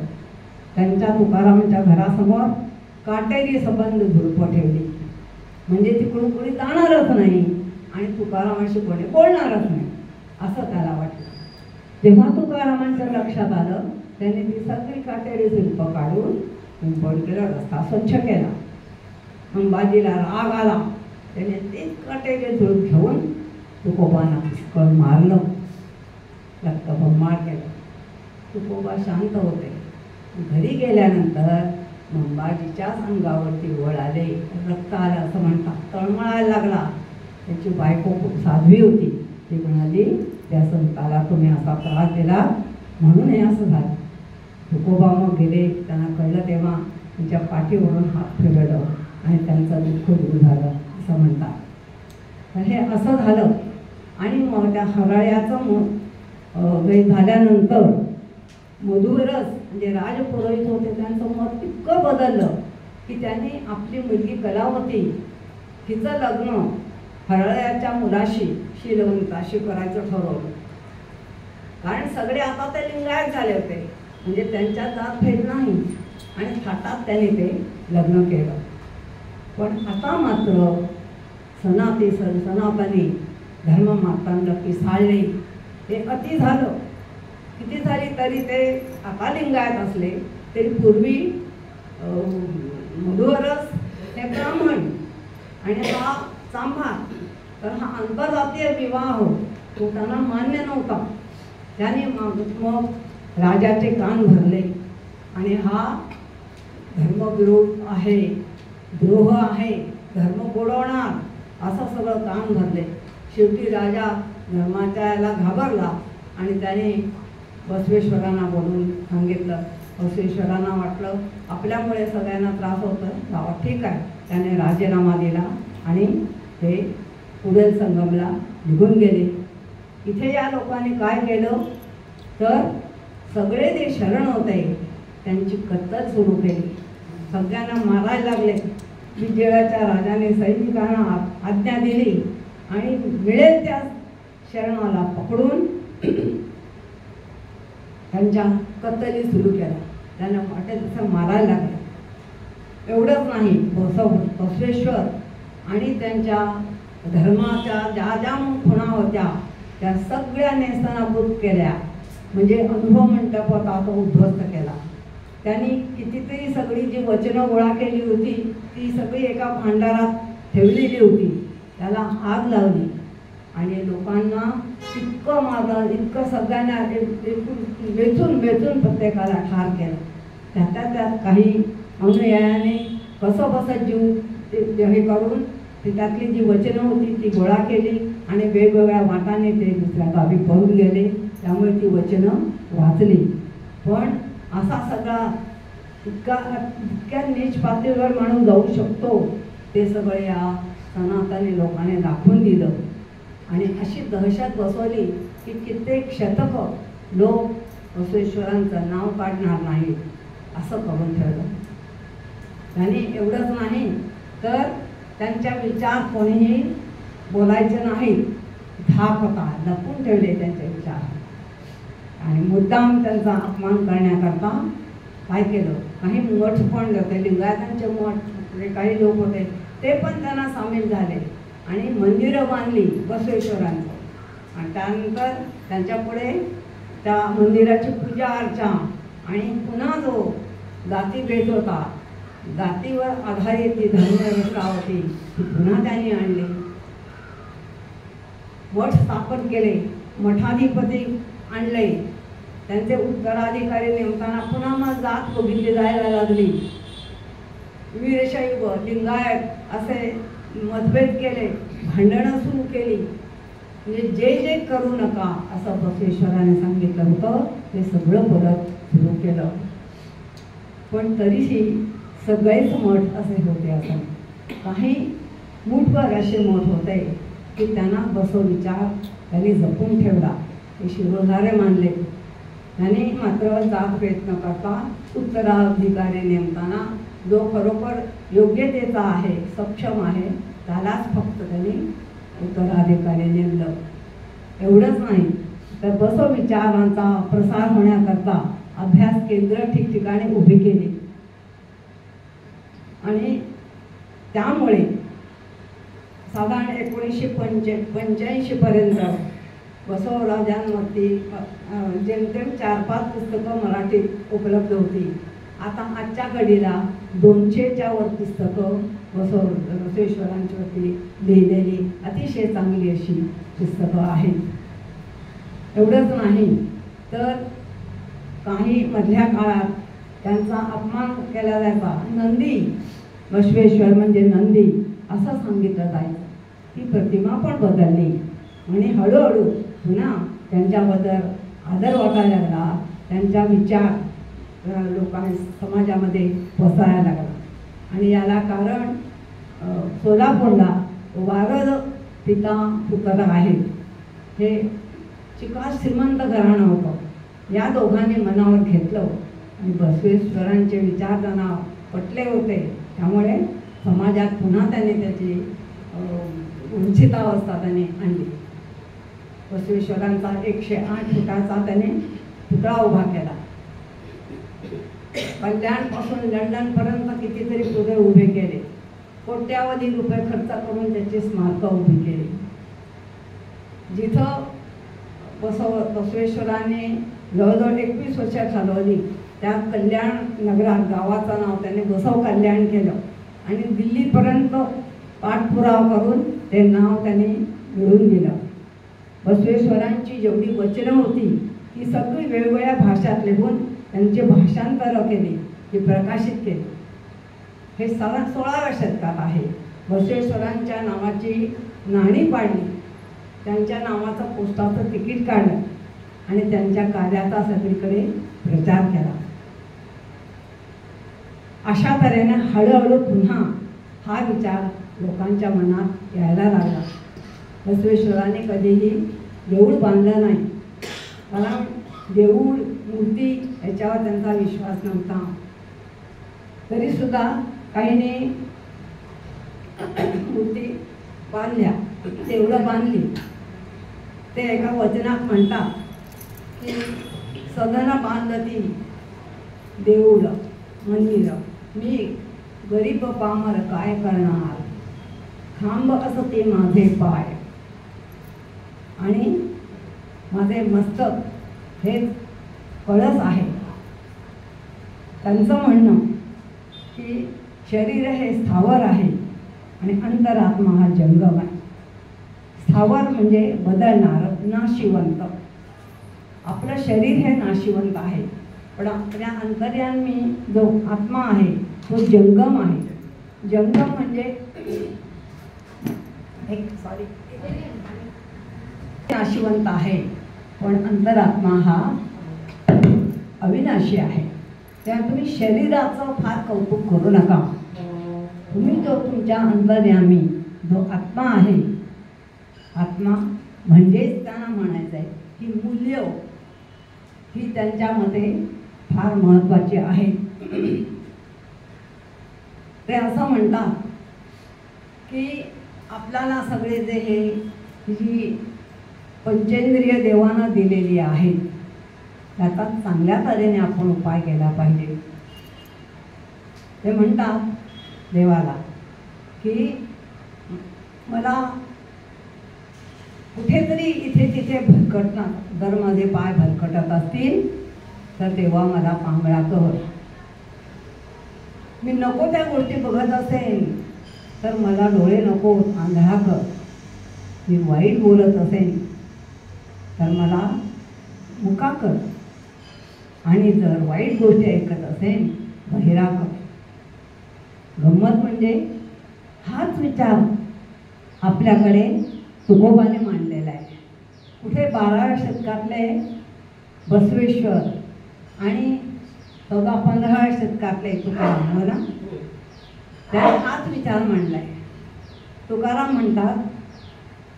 S1: त्यांच्या तुकारामांच्या घरासमोर काटेरी संबंध झुडपं ठेवली, म्हणजे तिकडून कोणी जाणारच नाही आणि तुकारामाशी कोणी बोलणारच नाही असं त्याला वाटलं. तेव्हा तुकारामांच्या लक्षात आलं, त्याने ती सगळी काटेरी झुडपं काढून पिंपळकेला रस्ता स्वच्छ केला. अंबाजीला राग आला, त्याने ते काटेरी झुडप घेऊन तुकोबांना पुष्कळ मारलं, रक्तबंबाळ केलं. तुकोबा शांत होते. घरी गेल्यानंतर मंबाजीच्याच अंगावरती वळ आले, रक्त आलं असं म्हणतात, तळमळायला लागला. त्याची बायको खूप साध्वी होती. ती म्हणाली, त्या संताला तुम्ही असा त्रास दिला म्हणून हे असं झालं. तुकोबा मग गेले, त्यांना कळलं तेव्हा त्यांच्या पाठीवरून हात फिरवलं आणि त्यांचं दुःख दूर झालं असं म्हणतात. तर हे असं झालं. आणि मग त्या हरळ्याचं झाल्यानंतर मधुरस म्हणजे राजपुरोहित होते, त्यांचं मत इतकं बदललं की त्यांनी आपली मुलगी कलावती तिचं लग्न हरळ्याच्या मुलाशी शीलवंताशी करायचं ठरवलं. कारण सगळे आता ते लिंगायत झाले होते, म्हणजे त्यांच्या जात भेद नाही आणि थाटात त्यांनी ते लग्न केलं. पण आता मात्र सनातनी धर्ममातांना पिसाळले. ते अति झालं. किती झाली तरी ते आता लिंगायत असले तरी पूर्वी मधुवरस हे ब्राह्मण आणि हा चांभार, तर हा आंतरजातीय विवाह तो त्यांना मान्य नव्हता. त्याने मग राजाचे कान भरले आणि हा धर्मविरोध आहे, द्रोह आहे, धर्म बुडवणार असं सगळं कान भरले. शेवटी राजा धर्माच्या याला घाबरला आणि त्याने बसवेश्वरांना बोलून सांगितलं. बसवेश्वरांना वाटलं आपल्यामुळे सगळ्यांना त्रास होतो, बाबा ठीक आहे. त्याने राजीनामा दिला आणि ते पुढील संगमला निघून गेले. इथे या लोकांनी काय केलं तर सगळे जे शरण होते त्यांची कत्तल सुरू केली, सगळ्यांना मारायला लागले. विजयाच्या राजाने सैनिकांना आज्ञा दिली आणि मिळेल त्या शरणाला पकडून त्यांच्या कत्तली सुरू केल्या. त्यांना वाटेल तसं मारायला लागलं. एवढंच नाही, बसवेश्वर आणि त्यांच्या धर्माच्या ज्या ज्या खुणा होत्या त्या सगळ्या नेस्तनाबूत केल्या. म्हणजे अनुभव मंडप होता तो उद्ध्वस्त केला. त्यांनी कितीतरी सगळी जी वचनं गोळा केली होती ती सगळी एका भांडारात ठेवलेली होती, त्याला आग लावली आणि लोकांना इतकं मारलं, इतकं सगळ्यांना वेचून वेचून प्रत्येकाला ठार केलं. त्यात काही अनुयायाने कसं बसं जीव हे करून त्यातली जी वचनं होती ती गोळा केली आणि वेगवेगळ्या वाटाने ते दुसऱ्या गावी पळून गेले. त्यामुळे ती वचनं वाचली. पण असा सगळा इतक्या नीच पातळीवर माणूस जाऊ शकतो ते सगळे या सनातनी लोकांनी दाखवून दिलं. आणि अशी दहशत बसवली की कित्येक शतकं लोक बसवेश्वरांचं नाव काढणार नाही असं करून ठेवलं. आणि एवढंच नाही तर त्यांच्या विचार कोणीही बोलायचे नाहीत, धाक होता, लपून ठेवले त्यांचे विचार. आणि मुद्दाम त्यांचा अपमान करण्याकरता काय केलं, काही मठ पण होते, लिंगायतांचे मठ काही लोक होते ते पण त्यांना सामील झाले आणि मंदिरं बांधली बसवेश्वरांचं. आणि त्यानंतर त्यांच्यापुढे त्या मंदिराची पूजा अर्चा आणि पुन्हा जो जातीभेद होता, जातीवर आधारित जी धर्मव्यवस्था होती ती पुन्हा त्यांनी आणली. मठ स्थापन केले, मठाधिपती आणले, त्यांचे उत्तराधिकारी नेमताना पुन्हा मग जात बघितली जायला लागली. वीरशैव लिंगायत असे मतभेद केले, भांडणं सुरू केली. म्हणजे जे जे करू नका असं बसवेश्वराने सांगितलं होतं ते सगळं परत सुरू केलं. पण तरीही सगळेच मठ असे होते असं काही मुठभर असे मठ होते की त्यांना बसव विचार त्यांनी जपून ठेवला, ते शिरोधारे मानले. त्यांनी मात्र जात भेद न करता उत्तराधिकारी नेमताना जो खरोखर योग्यतेचा आहे, सक्षम आहे त्यालाच फक्त त्यांनी उत्तराधिकारी नेमलं. एवढंच नाही तर बसव विचारांचा प्रसार होण्याकरता अभ्यास केंद्र ठिकठिकाणी उभी केली. आणि त्यामुळे साधारण 1985 पर्यंत बसवराजांवरती जेमतेम 4-5 पुस्तकं मराठीत उपलब्ध होती. आता आजच्या घडीला 200च्या वर पुस्तकं बसवेश्वरांच्यावरती लिहिलेली अतिशय चांगली अशी पुस्तकं आहेत. एवढंच नाही तर काही मधल्या काळात त्यांचा अपमान केला जायचा. नंदी बसवेश्वर म्हणजे नंदी असं सांगितलं जायचं. ती प्रतिमा पण बदलली आणि हळूहळू पुन्हा त्यांच्याबद्दल आदर वाटायला लागला, त्यांचा विचार लोकांनी समाजामध्ये पसरायला लागला. आणि याला कारण सोलापूरला वारद पिता पुत्र आहेत, हे चिकास श्रीमंत घराणं होतं. या दोघांनी मनावर घेतलं आणि बसवेश्वरांचे विचार त्यांना पटले होते. त्यामुळे समाजात पुन्हा त्याने त्याची उंचितावस्था त्याने आणली. बसवेश्वरांचा 108 फुटाचा त्याने पुतळा उभा केला. कल्याणपासून लंडनपर्यंत कितीतरी पुतळे उभे केले. कोट्यावधी रुपये खर्च करून त्याची स्मारकं उभी केली. जिथं बसवेश्वरांनी जवळजवळ 21 वर्ष चालवली त्या कल्याण नगरात गावाचं नाव त्याने बसव कल्याण केलं आणि दिल्लीपर्यंत पाठपुरावा करून ते नाव त्याने मिळवून दिलं. बसवेश्वरांची जेवढी वचनं होती ती सगळी वेगवेगळ्या भाषात लिहून त्यांचे भाषांतरं केली, ती प्रकाशित केली. हे 16व्या शतकात आहे. बसवेश्वरांच्या नावाची नाणी पाडली, त्यांच्या नावाचं पोस्टाचं तिकीट काढलं आणि त्यांच्या कार्याचा सगळीकडे प्रचार केला. अशा तऱ्हेने हळूहळू पुन्हा हा विचार लोकांच्या मनात यायला लागला. बसवेश्वरांनी कधीही देऊळ बांधलं नाही, कारण देऊळ मूर्ती याच्यावर त्यांचा विश्वास नव्हता. तरीसुद्धा काहींनी मूर्ती बांधल्या, देवळं बांधली. ते एका वचनात म्हणतात की सदन बांधती देऊळ मंदिर, मी गरीब पामर काय करणार, खांब असते माझे पाय आणि माझे मस्तक हे कळस आहे. त्यांचं म्हणणं की शरीर हे स्थावर आहे आणि अंतरात्मा हा जंगम आहे. स्थावर म्हणजे बदलणार, नाशिवंत. आपलं शरीर हे नाशिवंत आहे, पण आपल्या अंतर्यामी जो आत्मा आहे तो जंगम आहे. जंगम म्हणजे नाशिवंत आहे, पण अंतरात्मा हा अविनाशी आहे. तेव्हा तुम्ही शरीराचं फार कौतुक करू नका. तुम्ही जो तुमच्या अंतर्यामी जो आत्मा आहे, आत्मा म्हणजेच त्यांना म्हणायचं आहे की मूल्य ही त्यांच्यामध्ये फार महत्त्वाची आहे. ते असं म्हणतात की आपल्याला सगळे जे हे जी पंचेंद्रिय देवानं दिलेली आहेत त्याचा चांगल्या तऱ्हेने आपण उपाय केला पाहिजे. ते म्हणतात देवाला की मला कुठेतरी इथे तिथे भरकटणार, जर माझे पाय भरकटत असतील तर तेव्हा मला पांगळा कर. मी नको त्या गोष्टी बघत असेन तर मला डोळे नको आंधळा कर. मी वाईट बोलत असेन तर मला मुका कर, आणि जर वाईट गोष्टी ऐकत असेन बहिरा कर. गंमत म्हणजे हाच विचार आपल्याकडे तुकोबाने मांडलेला आहे. कुठे 12व्या शतकातले बसवेश्वर आणि 14-15व्या शतकातले तुकाराम, हो ना, त्याने हाच विचार मांडलाय. तुकाराम म्हणतात,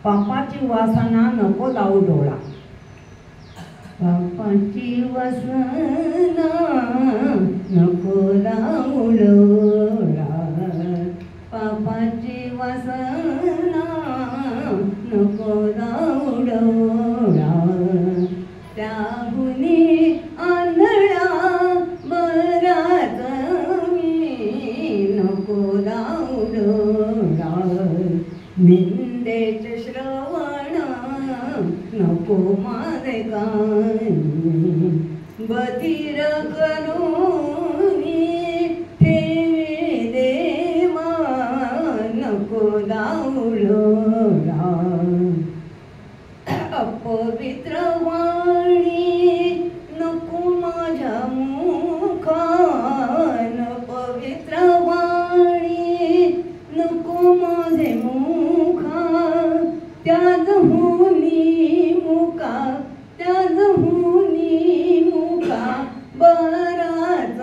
S1: पापाची वासना नको लावू डोळा, पापाची वासना नको लावू डोळा, पापाची वासना नको लावू डोळा, त्याहुनी आंधळा बराच मी नको लावू डोळा, निंदेचे श्रवण नको माझे कानी, बधीर करूनी ठेवी देवा नको लावू डोळा, अपवित्र वाणी नको माझ्या मुखान, पवित्र वाणी नको माझे मुखा, त्याज हुनी मुका, त्याज हुनी मुका बराच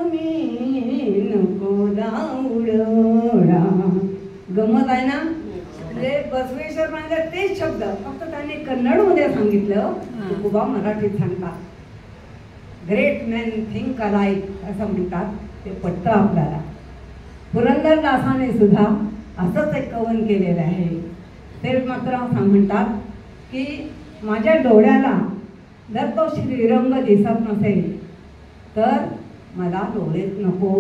S1: मी नको लावू डोळा. गमत आहे ना. म्हणजे बसवेश्वर म्हणजे तेच शब्द, फक्त त्यांनी कन्नडमध्ये सांगितलं, तुकोबा मराठीत सांगतात. ग्रेट मॅन थिंक अलाइक असं म्हणतात, ते पटतं आपल्याला. पुरंदरदासाने सुद्धा असंच एक कवन केलेलं आहे. ते मात्र असं म्हणतात की माझ्या डोळ्याला जर तो श्रीरंग दिसत नसेल तर मला डोळेच नको.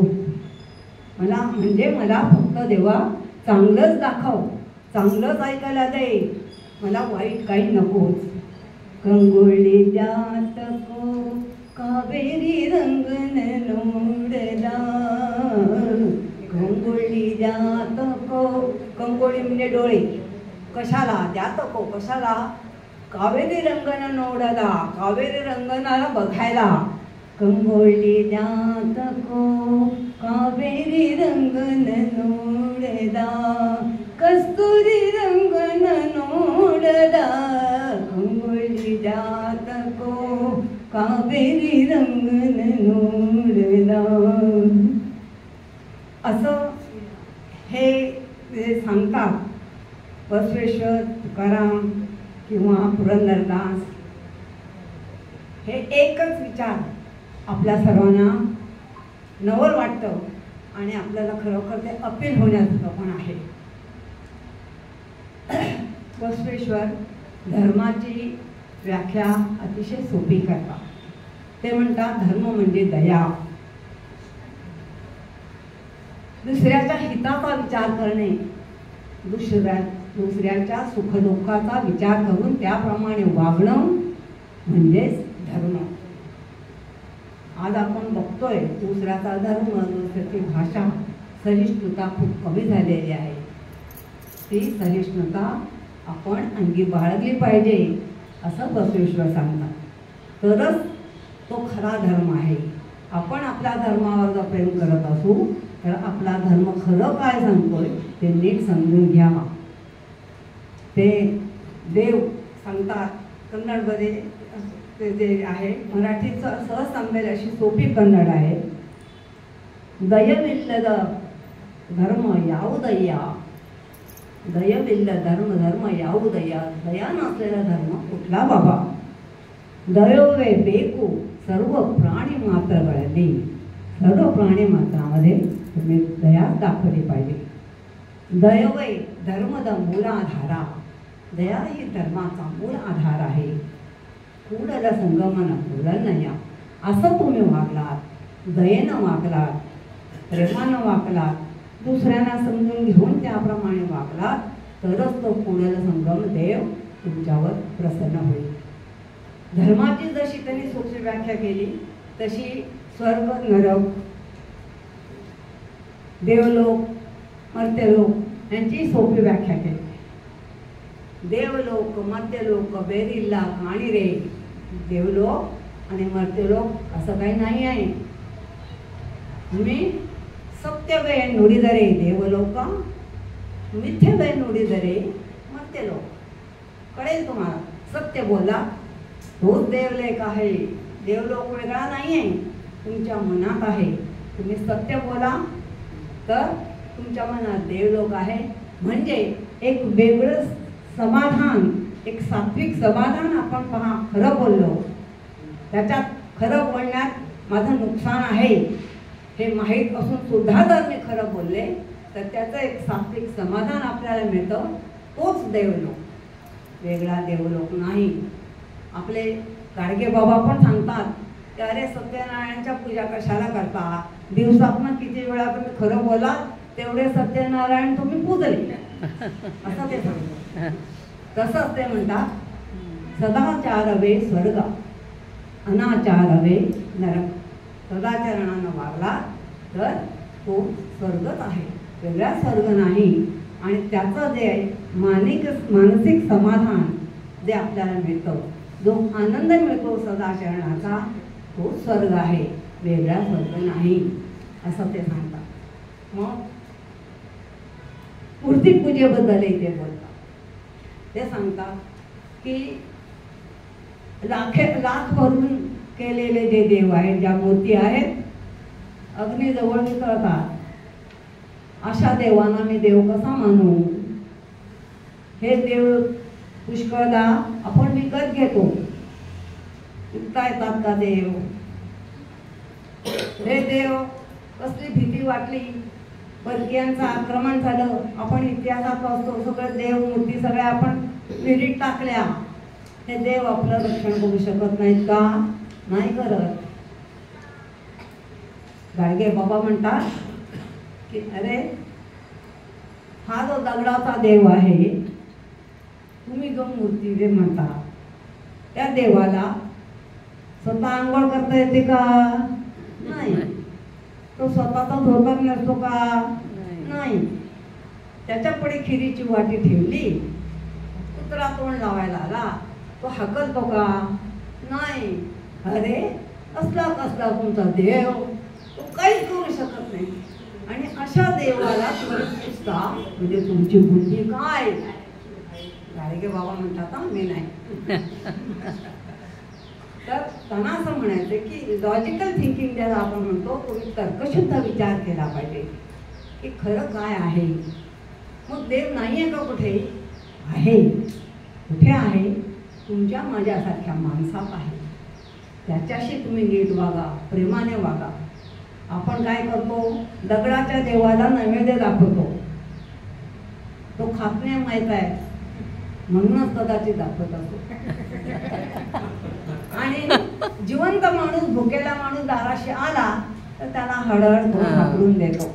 S1: मला म्हणजे मला फक्त देवा चांगलंच दाखव, चांगलंच ऐकायला दे, मला वाईट काही नकोच. कंगोळी जात को कावेरी रंगन नोडला, कंगोळी जात को, कंगोळी म्हणजे डोळे, कशाला जात को कशाला, कावेरी रंगन नोडला, कावेरी रंगनाला बघायला. कंगोळी जात को कावेरी रंगन नोडला, कस्तुरी रंगन नोडला, कंगोळी जात को सांगतात बसवेश्वर, तुकाराम किंवा पुरंदरदास, हे एकच विचार आपल्या सर्वांना नवल वाटतं आणि आपल्याला खरोखर ते अपील होण्याचं पण आहे. बसवेश्वर धर्माची व्याख्या अतिशय सोपी करतात. ते म्हणतात धर्म म्हणजे दया, दुसऱ्याच्या हिताचा विचार करणे, दुसऱ्याच्या सुखदुःखाचा विचार करून त्याप्रमाणे वागणं म्हणजेच धर्म. आज आपण बघतोय दुसऱ्याचा धर्म, दुसऱ्याची भाषा, सहिष्णुता खूप कमी झालेली आहे. ती सहिष्णुता आपण अंगी बाळगली पाहिजे असं बसवेश्वर सांगतात. तरच तो खरा धर्म आहे. आपण आपल्या धर्मावर जर प्रेम करत असू तर आपला धर्म खरं काय सांगतोय ते नीट समजून घ्यावा. ते देव सांगतात कन्नडमध्ये, ते जे आहे मराठीचं सहज सांगेल अशी सोपी कन्नड आहे. दयविಲ್ಲದ धर्म ಯಾವುದಯ್ಯ, दयविಲ್ಲದ धर्म ಯಾವುದಯ್ಯ, दया नसलेला धर्म कुठला बाबा. दयोवे ಬೇಕು सर्व प्राणी मात्रಗಳಲ್ಲಿ, सर्व प्राणी मात्रामध्ये तुम्ही दया दाखवली पाहिजे. दयवै धर्मದ मूलाधारा, दया ही धर्माचा मूळ आधार आहे. कूडल संगमन कूडलनया, असं तुम्ही वागलात, दयेनं वागलात, प्रेमानं वागलात, दुसऱ्यांना समजून घेऊन त्याप्रमाणे वागलात तरच तो कूडल संगम देव तुमच्यावर प्रसन्न होईल. धर्माची जशी त्यांनी सोपी व्याख्या केली तशी स्वर्ग, नरक, देवलोक, मर्त्यलोक यांची सोपी व्याख्या केली. देवलोक मर्त्यलोक बेरिल्ला काणी रे. देवलोक आणि मर्त्यलोक असं काही नाही आहे. तुम्ही सत्यवे नुडिदरे देवलोक, मिथ्यवे नुडिदरे मर्त्यलोक. कळेल तुम्हाला. सत्य बोला तोच देवलेख आहे. देवलोक वेगळा नाही आहे, तुमच्या मनात आहे. तुम्ही सत्य बोला तर तुमच्या मनात देवलोक आहे. म्हणजे एक वेगळं समाधान, एक सात्विक समाधान. आपण पहा खरं बोललो, त्याच्यात खरं बोलण्यात माझं नुकसान आहे हे माहीत असून सुद्धा जर मी खरं बोलले तर त्याचं एक सात्विक समाधान आपल्याला मिळतं. तोच देवलोक, वेगळा देवलोक नाही. आपले गाडगे बाबा पण सांगतात की अरे सत्यनारायणच्या पूजा कशाला करता, दिवसातून किती वेळा तुम्ही खरं बोला तेवढे सत्यनारायण तुम्ही पूजले असं ते सांगतात. तसंच ते म्हणतात सदाचारवे स्वर्ग, अनाचारवे नरक. सदाचरणानं वागला तर तो स्वर्गच आहे, वेगळा स्वर्ग नाही. आणि त्याचं जे मानसिक समाधान जे आपल्याला मिळतं, जो आनंद मिळतो सदाचरणाचा, तो स्वर्ग आहे, वेगळा स्वर्ग नाही असं ते सांगतात. मग मूर्तीपूजेबद्दलही ते बोलतात. ते सांगतात की लाख भरून केलेले जे देव आहेत, ज्या मूर्ती आहेत, अग्नीजवळ वितळतात. अशा देवांना मी देव कसा मानू. हे देव पुष्कळदा आपण विकत घेतो. विकता येतात का देव. हे देव कसली भीती वाटली, परकीयांचं आक्रमण झालं, आपण इतिहासात वाचतो सगळं देव मूर्ती सगळ्या आपण विहिरीत टाकल्या. हे देव आपलं रक्षण करू शकत नाहीत का. नाही करत. गाडगे बाबा म्हणतात की अरे हा जो दगडाचा देव आहे, तुम्ही जो मूर्ती जे म्हणता त्या देवाला स्वतः आंघोळ करता येते का. नाही. तो स्वतःचा धोतर नसतो का. नाही. त्याच्या पुढे खिरीची वाटी ठेवली, कुत्रा तोंड लावायला आला, तो हकलतो का. नाही. अरे असला कसला तुमचा देव, तो काहीच करू शकत नाही. आणि अशा देवाला तुम्ही पूजता म्हणजे तुमची बुद्धी काय. गाडगे बाबा म्हणतात मी नाही. तर त्यांना असं म्हणायचं की लॉजिकल थिंकिंग ज्याला आपण म्हणतो, तुम्ही तर्कशुद्ध विचार केला पाहिजे की खरं काय आहे. मग देव नाही आहे का कुठे? आहे. कुठे आहे? तुमच्या माझ्यासारख्या माणसात आहे. त्याच्याशी तुम्ही नीट वागा, प्रेमाने वागा. आपण काय करतो? दगडाच्या देवाला नैवेद्य दाखवतो. तो खात नाही माहीत आहे, म्हणूनच कदाचित दाखवत असतो. आणि जिवंत माणूस, भुकेला माणूस दाराशी आला तर त्याला हळहळ पकडून देतो.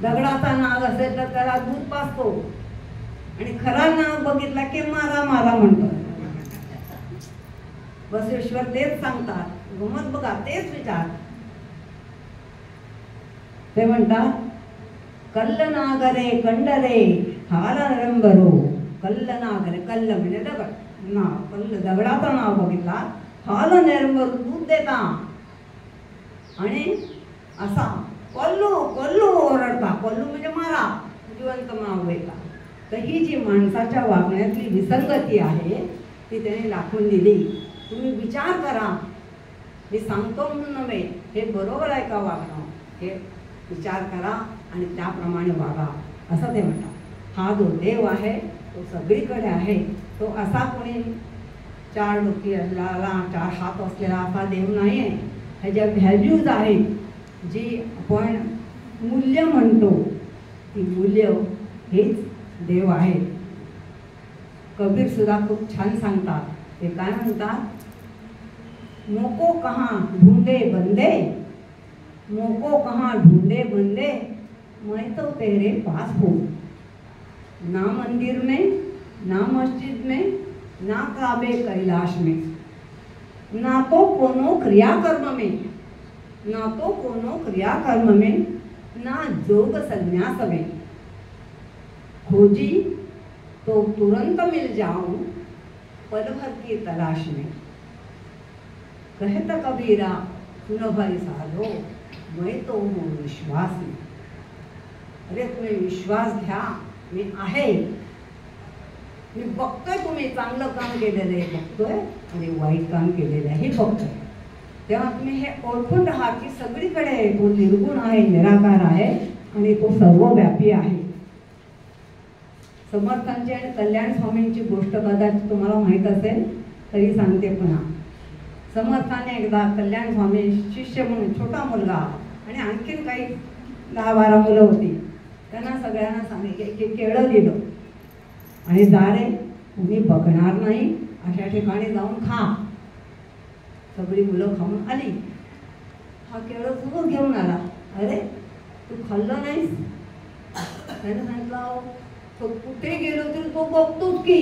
S1: दगडाचा नाग असेल तर त्याला दूध पाजतो, आणि खरा नाग बघितला की मारा मारा म्हणतो. बसवेश्वर तेच सांगतात. गमत बघा, तेच विचार. ते म्हणतात, कल्ल नागरे कंडरे हाल नरंबरो. कल्ल नागरे, कल्ल म्हणजे दगड, ना कल्ल दगडाचं नाव बघितला, हाल नरंबर दूध देता, आणि असा कल्लू कल्लू ओरडता. कल्लू म्हणजे मारा, जिवंत मागवेता. तर ही जी माणसाच्या वागण्यातली विसंगती आहे ती त्याने दाखवून दिली. तुम्ही विचार करा. मी सांगतो म्हणून नव्हे, हे बरोबर आहे का वागणं, हे विचार करा आणि त्याप्रमाणे वागा, असं ते म्हणतात. हा जो देव आहे तो सगळीकडे आहे. तो असा कोणी चार डोकी असलेला, चार हात असलेला असा देव नाही आहे. ह्याच्या व्हॅल्यूज आहेत, जी आपण मूल्य म्हणतो, ती मूल्य हेच देव आहे. कबीर सुद्धा खूप छान सांगतात. ते काय म्हणतात? मोको कहाँ ढूंढे बंदे, मोको कहाँ ढूंढे बंदे, मैं तो तेरे पास हूँ. ना मंदिर में, ना मस्जिद में, ना काबे कैलाश में, ना तो कोनो क्रियाकर्म में, ना तो कोनो क्रियाकर्म में, ना जोग संन्यास में. खोजी तो तुरंत मिल जाऊं, पल भर की तलाश में. कहता कबीरा सुनो भाई साधो, मैं तो हूँ विश्वास में. अरे तुम्ही विश्वास घ्या, मी आहे. मी बघतोय तुम्ही चांगलं काम केलेलं आहे, बघतोय, आणि वाईट काम केलेलं आहे हे बघतोय. तेव्हा तुम्ही हे ओळखून राहा की सगळीकडे तो निर्गुण आहे, निराकार आहे, आणि तो सर्वव्यापी आहे. समर्थांची आणि कल्याण स्वामींची गोष्ट कदाचित तुम्हाला माहीत असेल तरी सांगते पुन्हा. समर्थाने एकदा कल्याण स्वामी शिष्य म्हणून छोटा मुलगा आणि आणखीन काही 10-12 मुलं होती, त्यांना सगळ्यांना सांगितले की केळं दिलं आणि जा रे, कुणी बघणार नाही अशा ठिकाणी जाऊन खा. सगळी मुलं खाऊन आली. हा केळं तुझं घेऊन आला. अरे तू खाल्लं नाहीस? त्याने सांगितलं, तो कुठे गेलो तरी तो बघतोच की.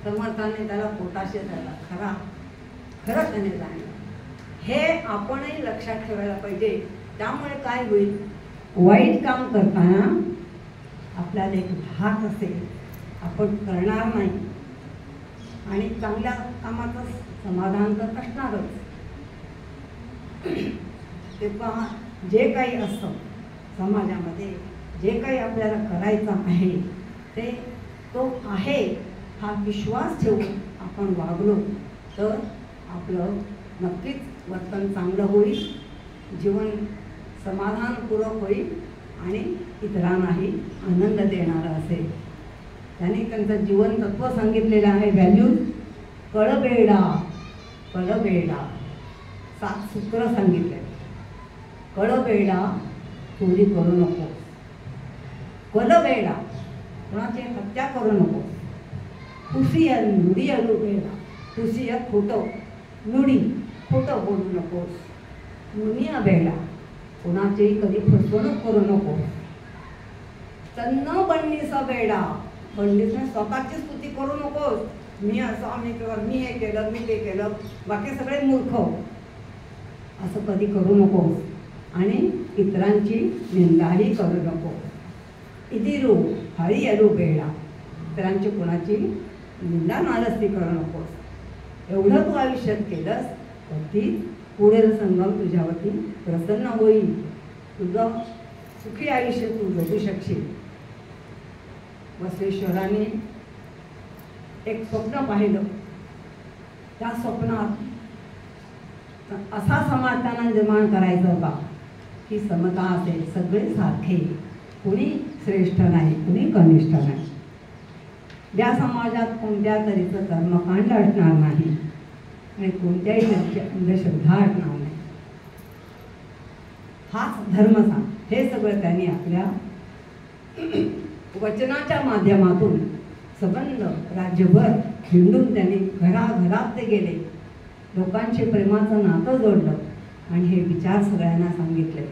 S1: समर्थाने त्याला पोटाशी झाला. खरं त्याने जाणलं. हे आपणही लक्षात ठेवायला पाहिजे. त्यामुळे काय होईल, वाईट काम करताना आपल्याला एक धाक असेल, आपण करणार नाही, आणि चांगल्या कामाचं समाधान तर असणारच. तेव्हा जे काही असतं समाजामध्ये, जे काही आपल्याला करायचं आहे ते तो आहे हा विश्वास ठेवून आपण वागलो तर आपलं नक्कीच वर्तन चांगलं होईल, जीवन समाधानपूर्वक होईल आणि इतरांनाही आनंद देणारा असेल. त्यांनी त्यांचं जीवन तत्व सांगितलेलं आहे, व्हॅल्यूज. कळबेडा कळबेडा 7 सूत्र सांगितले. कळबेडा, चोरी करू नको. कळबेडा, कोणाची हत्या करू नको. खुशिया नुडी अडू बेडा, खुशिया खोटं, नुडी खोटं बोलू नकोस. मुनिया बेडा, कोणाचीही कधी फसवणूक करू नको. तन्न बंडीसा बेडा, बंडीसने स्वतःची स्तुती करू नकोस. मी असं, आम्ही केलं, मी हे केलं, मी ते केलं, बाकी सगळे मूर्ख, असं कधी करू नकोस. आणि इतरांची निंदाही करू नको. इदिरू हरी अरू बेडा, इतरांची कोणाची निंदा नालस्ती करू नकोस. एवढं तू आयुष्यात केलंस तर ती पुढील संगम तुझ्यावरती प्रसन्न होईल. तुझं सुखी आयुष्य तू जगू शकशील. बसवेश्वराने एक स्वप्न पाहिलं. त्या स्वप्नात असा समाज त्यांना निर्माण करायचा होता की समता असेल, सगळे सारखे, कुणी श्रेष्ठ नाही, कुणी कनिष्ठ नाही. ज्या समाजात कोणत्या तऱ्हेचं कर्मकांड असणार नाही आणि कोणत्याही तऱ्हेची अंधश्रद्धा असणार नाही, हाच धर्म सांग. हे सगळं त्यांनी आपल्या वचनाच्या माध्यमातून संबंध राज्यभर हिंडून त्यांनी घराघरात ते गेले, लोकांशी प्रेमाचं नातं जोडलं आणि हे विचार सगळ्यांना सांगितले.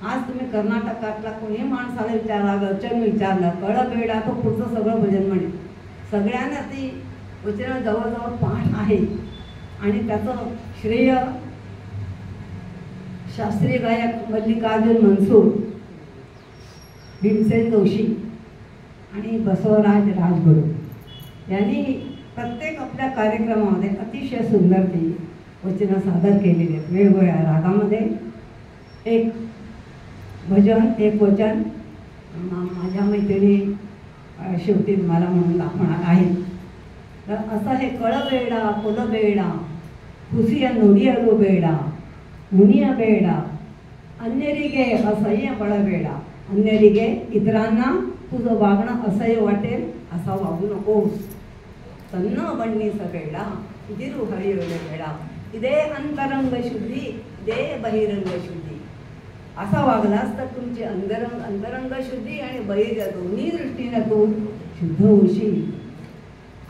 S1: आज तुम्ही कर्नाटकातला कोणी माणसाला विचारला, वचन विचारलं, कळबेडा, तो पुढचं सगळं भजन म्हणेल. सगळ्यांना ती वचनं जवळजवळ पाठ आहे आणि त्याचं श्रेय शास्त्रीय गायक मल्लिकार्जुन मनसूर, भीमसेन जोशी आणि बसवराज राजगुरू यांनी प्रत्येक आपल्या कार्यक्रमामध्ये अतिशय सुंदर ती वचनं सादर केलेली आहेत. वेगवेगळ्या रागामध्ये एक भजन, एक वचन माझ्या मैत्रिणी शेवटी मला म्हणून दाखवणार आहे. तर असं हे कळबेडा कोलबेडा खुसिया नुडिया बेडा मुनिया बेडा अन्यरिगे असह्य बळबेडा. अन्यरिगे इतरांना तुझं वागणं असह्य वाटेल असा वागू नकोस. तन्न बन्नीस बेडा दिरू हरिवेळ बेडा. इदे अंतरंग शुद्धी, इदे बहिरंग शुद्धी. असा वागलास तर तुमची अंतरंग शुद्धी आणि बहिर्य दोन्ही दृष्टीने तू शुद्ध होशील.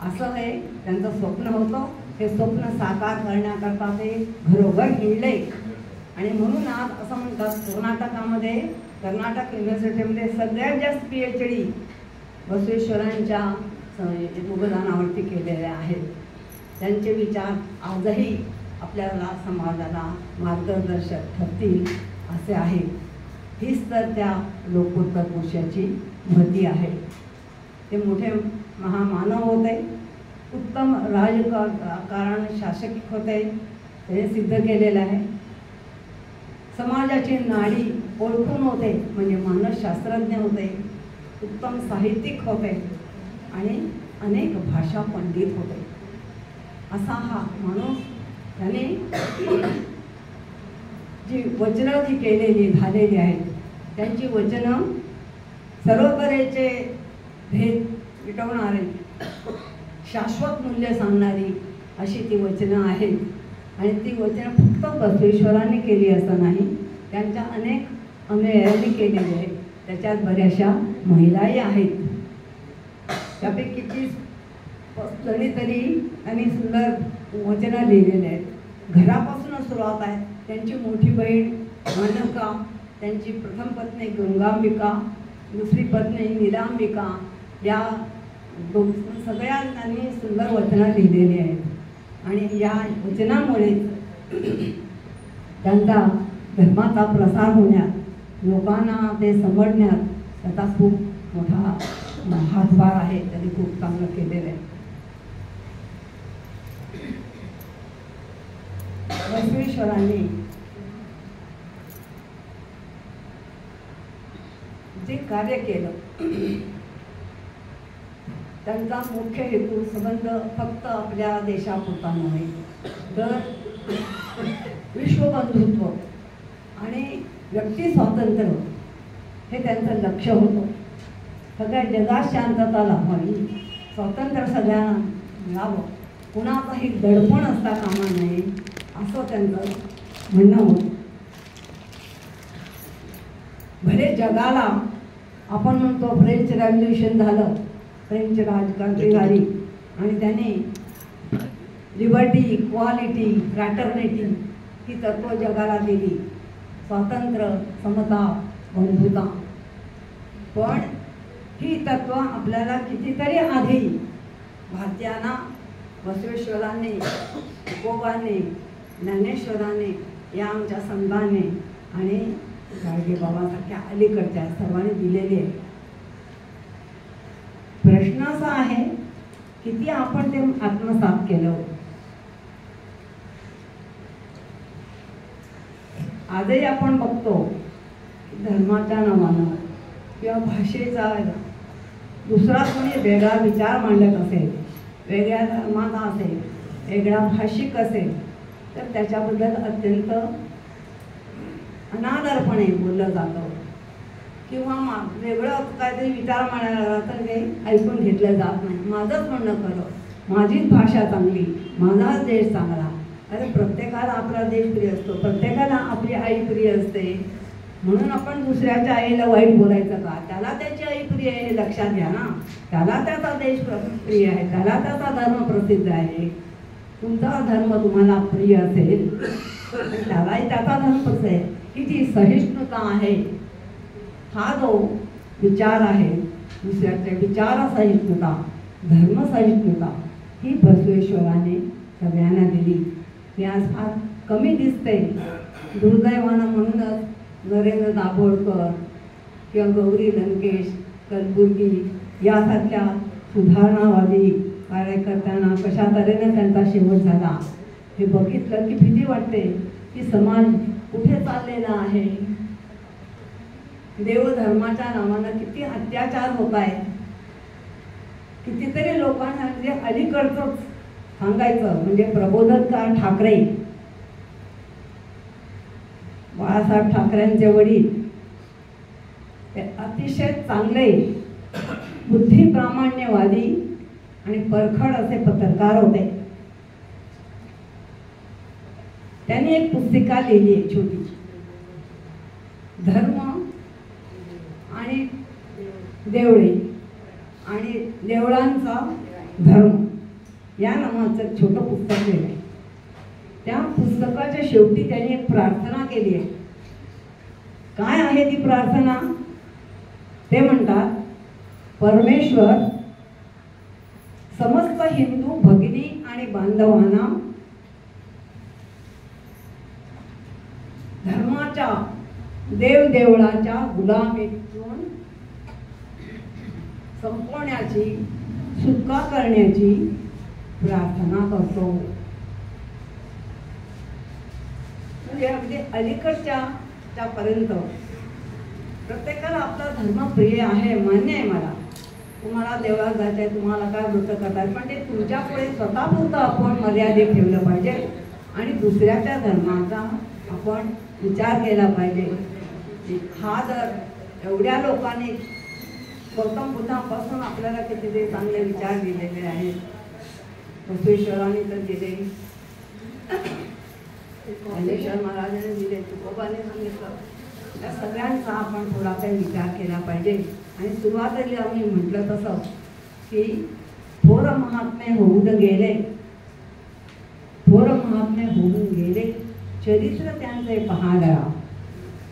S1: असं हे त्यांचं स्वप्न होतं. हे स्वप्न साकार करण्याकरता ते घरोघर हिंडले आणि म्हणून आज असं म्हणतात कर्नाटक युनिव्हर्सिटीमध्ये सगळ्यात जास्त PhD बसवेश्वरांच्या योगदानावरती केलेले आहेत. त्यांचे विचार आजही आपल्याला समाजाला मार्गदर्शक ठरतील असे आहे. हीच तर त्या लोकोत्तर पुरुषाची महती आहे. ते मोठे महामानव होते, उत्तम राजकारण शासक होते, ते सिद्ध केलेलं आहे. समाजाची नाडी ओळखून होते, म्हणजे मानसशास्त्रज्ञ होते, उत्तम साहित्यिक होते आणि अनेक भाषा पंडित होते. असा हा माणूस त्याने जी वचनं जी केलेली झालेली आहेत, त्यांची वचनं सर्वकलेचे भेद मिटवणारी, शाश्वत मूल्य सांगणारी अशी ती वचनं आहेत. आणि ती वचनं फक्त बसवेश्वरांनी केली असं नाही, त्यांच्या अनेक अनुयायांनी केलेली आहेत. त्याच्यात बऱ्याचशा महिलाही आहेत. त्यापैकीची तरी त्यांनी सुंदर वचनं लिहिलेली आहेत. घरापासूनच सुरुवात आहे. त्यांची मोठी बहीण मानवका, त्यांची प्रथम पत्नी गंगांबिका, दुसरी पत्नी नीलांबिका, या सगळ्यांनी सुंदर वचनं लिहिलेली आहेत. आणि या वचनामुळे त्यांचा धर्माचा प्रसार होण्यात, लोकांना ते समजण्यात त्याचा खूप मोठा हातभार आहे. त्यांनी खूप चांगलं केलेलं आहे. बसवेश्वरांनी जे कार्य केलं, त्यांचा मुख्य हेतू संबंध फक्त आपल्या देशापुरता नव्हे, तर विश्वबंधुत्व आणि व्यक्ती स्वातंत्र्य हे त्यांचं लक्ष होतं. सगळ्या जगात शांतता लाभावी, स्वातंत्र्य सगळ्यांना मिळावं, कुणाचाही दडपण असता कामा नये असं त्यांचं म्हणणं होतं. भले जगाला आपण म्हणतो फ्रेंच रेव्होल्युशन झालं, फ्रेंच राजक्रांती झाली आणि त्याने लिबर्टी, इक्वालिटी, फ्रॅटर्निटी ही तत्त्व जगाला दिली, स्वातंत्र्य, समता, बंधुता. पण ही तत्त्व आपल्याला कितीतरी आधी भारतीयांना बसवेश्वरांनी, तुकोबांनी, ज्ञानेश्वरांनी, या आमच्या संतांनी आणि गाडगेबाबासारख्या अलीकडच्या सर्वांनी दिलेली आहे. प्रश्न असा आहे, किती आपण ते आत्मसात केलं. आजही आपण बघतो धर्माच्या नावानं किंवा भाषेचा दुसरा कोणी वेगळा विचार मांडत असेल, वेगळ्या धर्माचा असेल, वेगळा भाषिक असेल, तर त्याच्याबद्दल अत्यंत अनादरपणे बोललं जातं किंवा वेगळं काहीतरी विचार मांडायला तर ते ऐकून घेतलं जात नाही. माझंच म्हणणं खरं, माझीच भाषा चांगली, माझाच देश चांगला. अरे प्रत्येकाला आपला देश प्रिय असतो, प्रत्येकाला आपली आई प्रिय असते. म्हणून आपण दुसऱ्याच्या आईला वाईट बोलायचं का? त्याला त्याची आई प्रिय आहे हे लक्षात घ्या ना. त्याला त्याचा देश प्रिय आहे, त्याला त्याचा धर्म प्रसिद्ध आहे. तुमचा धर्म तुम्हाला प्रिय असेल त्यालाही त्याचा धर्म प्रसिद्ध आहे. ही जी सहिष्णुता आहे, हा जो विचार आहे, दुसऱ्याच्या विचार सहिष्णुता, धर्म सहिष्णुता, ही बसवेश्वराने सगळ्यांना दिली. ही आज फार कमी दिसते. दुर्दैवानं म्हणूनच नरेंद्र दाभोळकर किंवा गौरी लंकेश, कलबुर्गी यासारख्या सुधारणावादी कार्यकर्त्यांना कशा तऱ्हेने त्यांचा शेवट झाला हे बघितलं की भीती वाटते की समाज कुठे चाललेला आहे. देवधर्माच्या नावानं किती अत्याचार होत आहेत. कितीतरी लोकांना म्हणजे अलीकडचंच सांगायचं म्हणजे प्रबोधनकार ठाकरे, बाळासाहेब ठाकरेंचे वडील, ते अतिशय चांगले बुद्धिप्रामाण्यवादी आणि परखड असे पत्रकार होते. त्यांनी एक पुस्तिका लिहिली आहे छोटी, धर्म आणि देवळे आणि देवळांचा धर्म या नावाचं छोटं पुस्तक लिहिलं आहे. त्या पुस्तकाच्या शेवटी त्यांनी एक प्रार्थना केली आहे. काय आहे ती प्रार्थना? ते म्हणतात, परमेश्वर समस्त हिंदू भगिनी आणि बांधवांना धर्माच्या देवदेवळाच्या गुलामीतून संपवण्याची, सुटका करण्याची प्रार्थना करतो. म्हणजे अगदी अलीकडच्या पर्यंत प्रत्येकाला आपला धर्म प्रिय आहे, मान्य आहे मला. तुम्हाला देवळात जायचं आहे, तुम्हाला काय व्रत करताय, पण ते तुमच्या पुढे स्वतःपुरतं आपण मर्यादित ठेवलं पाहिजे आणि दुसऱ्याच्या धर्माचा आपण विचार केला पाहिजे. हा जर एवढ्या लोकांनी गौतम बुद्धापासून आपल्याला किती चांगले विचार दिलेले आहेत, बसवेश्वरांनी तर दिले, ज्ञानेश्वर महाराजांनी दिले, तुकोबाने सांगितलं, त्या सगळ्यांचा आपण थोडा काही विचार केला पाहिजे. आणि सुरुवातीला आम्ही म्हटलं तसं की थोर महात्मे होऊन गेले, थोर महात्मे होऊन गेले, चरित्र त्यांचे पाहायला,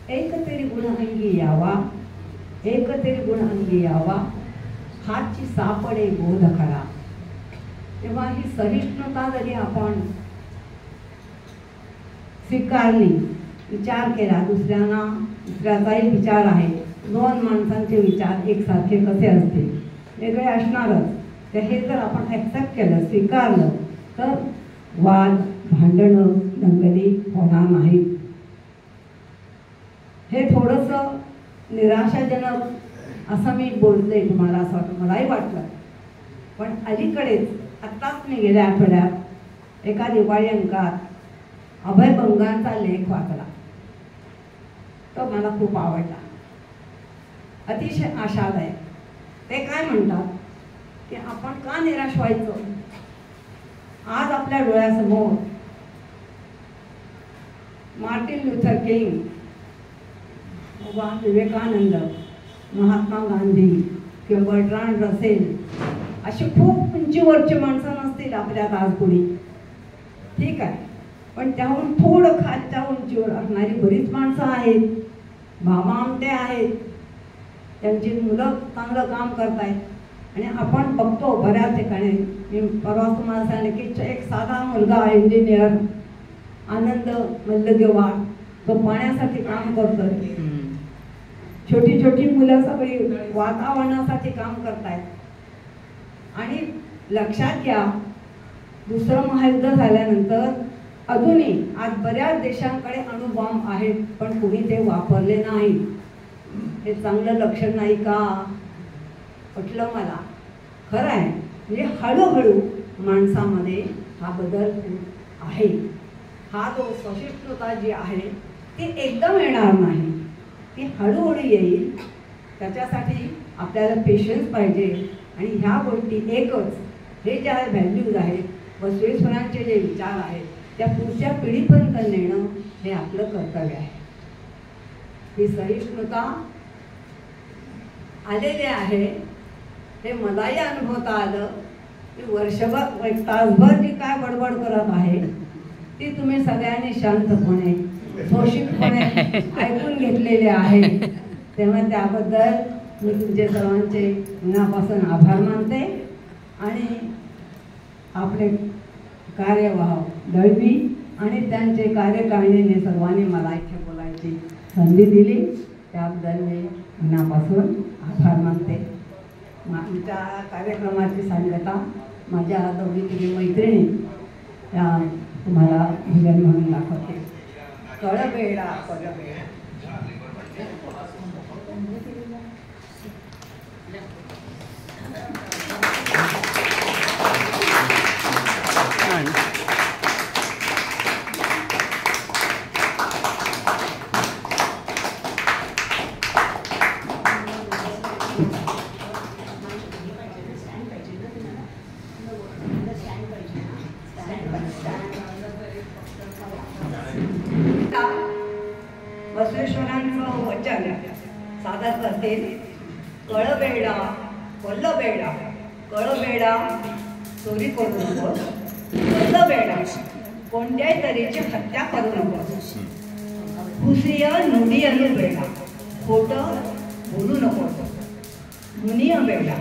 S1: एक तरी गुण अंगी यावा, एक तरी गुण अंगी यावा, हातची सापडे बोध खरा. तेव्हा ही सहिष्णुता जरी आपण स्वीकारली, विचार केला, दुसऱ्याचाही विचार आहे, दोन माणसांचे विचार एकसारखे कसे असतील, वेगळे असणारच, तर हे जर आपण ॲक्सेप्ट केलं, स्वीकारलं, तर वाद, भांडणं, दंगली होणार नाहीत. हे थोडंसं निराशाजनक असं मी बोलते तुम्हाला, असं वाटतं, मलाही वाटलं. पण अलीकडेच आत्ताच मी गेल्या आठवड्यात एका दिवाळी अंकात अभय बंगांचा लेख वाचला. तो मला खूप आवडला, अतिशय आशादायक. ते काय म्हणतात की आपण का निराश व्हायचं? आज आपल्या डोळ्यासमोर Martin Luther King, Vivekananda, Mahatma Gandhi किंवा बर्ट्रांड रसेल अशी खूप उंचीवरची माणसं नसतील आपल्यात आज कोणी, ठीक आहे, पण त्याहून थोडं खालच्या उंचीवर असणारी बरीच माणसं आहेत. मामा आमटे आहेत, त्यांची मुलं चांगलं काम करतायत आणि आपण बघतो बऱ्याच ठिकाणी. मी परवा तुम्हाला सांगितलं की एक साधा मुलगा इंजिनियर आनंद मल्लगेवार, तो पाण्यासाठी काम करतोय. छोटी छोटी मुलं सगळी वातावरणासाठी काम करतायत. आणि लक्षात घ्या, दुसरं महायुद्ध झाल्यानंतर अजूनही आज बऱ्याच देशांकडे अणुबॉम्ब आहेत, पण कोणी ते वापरले नाही. हे चांगलं लक्षण नाही का? पटलं मला, खरं आहे. म्हणजे हळूहळू माणसामध्ये हा बदल आहे. हा जो सहिष्णुता जी आहे ती एकदम येणार नाही, ती हळूहळू येईल. त्याच्यासाठी आपल्याला पेशन्स पाहिजे. आणि ह्या गोष्टी एकच, हे ज्या व्हॅल्यूज आहेत, बसवेश्वरांचे जे विचार आहेत, त्या पुढच्या पिढीपर्यंत नेणं हे आपलं कर्तव्य आहे. ही सहिष्णुता आलेली आहे हे मलाही अनुभवता आलं की वर्षभर एक तासभर जी काय बडबड करत आहे ती तुम्ही सगळ्यांनी शांतपणे सोशिकपणे ऐकून घेतलेले आहे. तेव्हा त्याबद्दल मी तुमचे सर्वांचे मनापासून आभार मानते. आणि आपले कार्यवाह दळवी आणि त्यांचे कार्यकारिणीने सर्वांनी मला इथे बोलायची संधी दिली, त्याबद्दल मी मनापासून आभार मानते. आमच्या कार्यक्रमाची सांगता माझ्या दोघी तिघी मैत्रिणी त्या तुम्हाला भजन म्हणून दाखवते. कळबेडा कळबेडा बसवेश्वरांचं वचन सादर करते. कळबेडा कोल्लबेडा, कळबेडा चोरी करू नकोस, कोल्लबेडा कोणत्याही तऱ्हेची हत्या करू नकोस, खुसिय नुडी अनुबेडा खोटं बोलू नकोस, मुनिय बेडा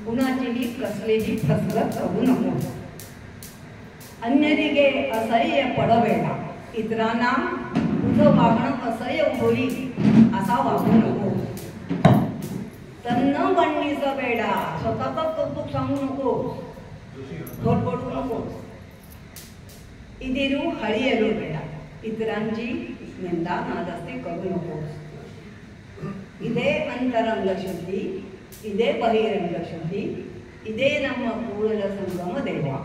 S1: कुणाचीही कसलीही फसगत करू नकोस, अन्यरिगे असह्य पडबेडा इतरांना तुझं वागणं असह्य होईल असा वागू नको, तन्न बनणीचं बेडा स्वतःच कौतुक सांगू नको, खोट बोलू नको, इदिरू हळीयलो बेडा इतरांची निंदा नादस्ती करू नको, इदे अंतरंग शुद्धी इदे बहिरंग शुद्धी इदे नम कूळल संगम देवा.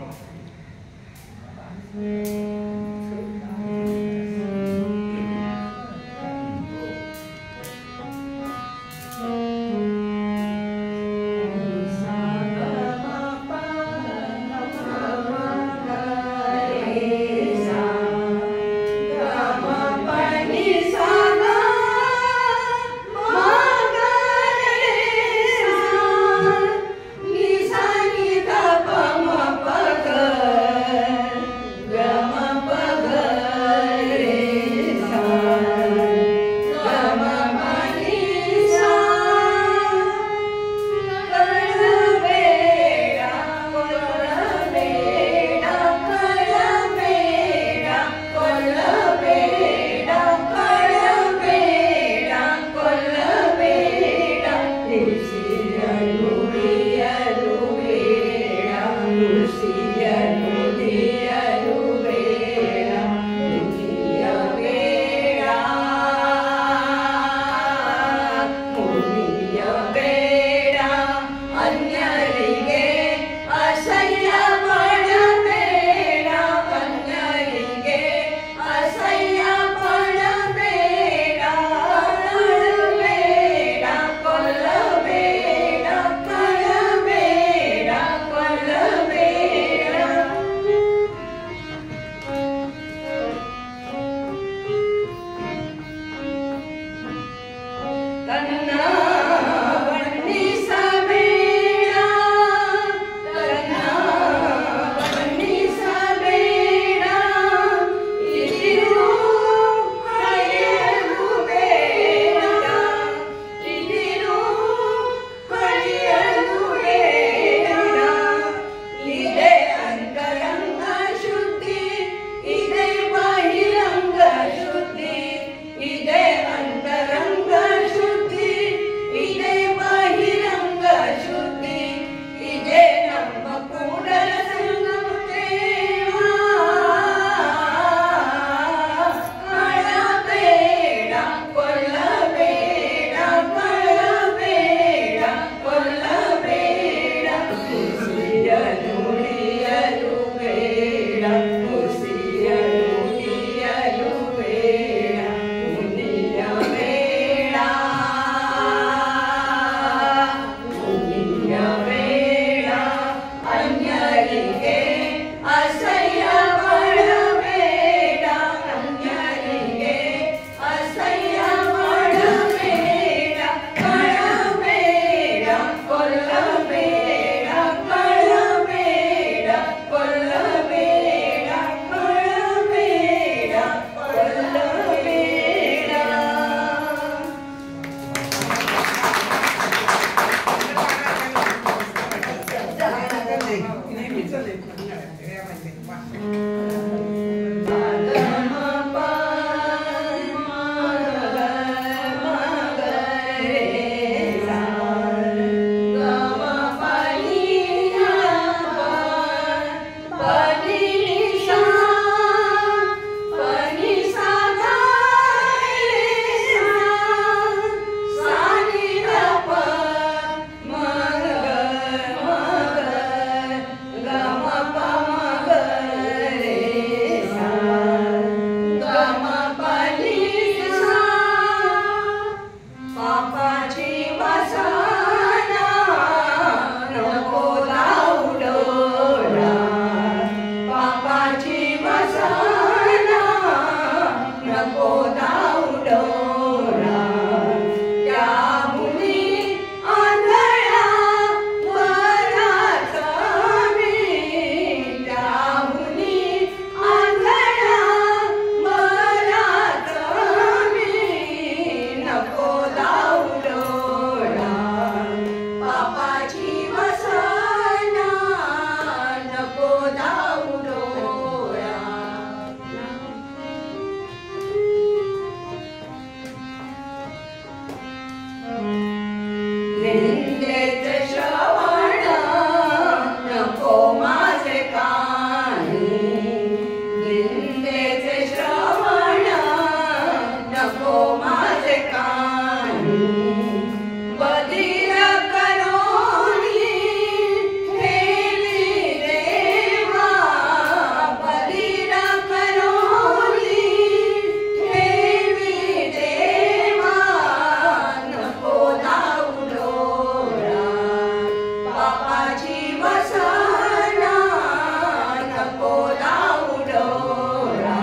S2: Gama
S1: निंदेचे श्रवण नको माझे कानी, निंदेचे श्रवण नको माझे कानी, बधीर करोनी ठेवी देवा, बधीर करोनी ठेवी देवा, नको लावू डोळा बापाची वसना, नको लावू डोळा.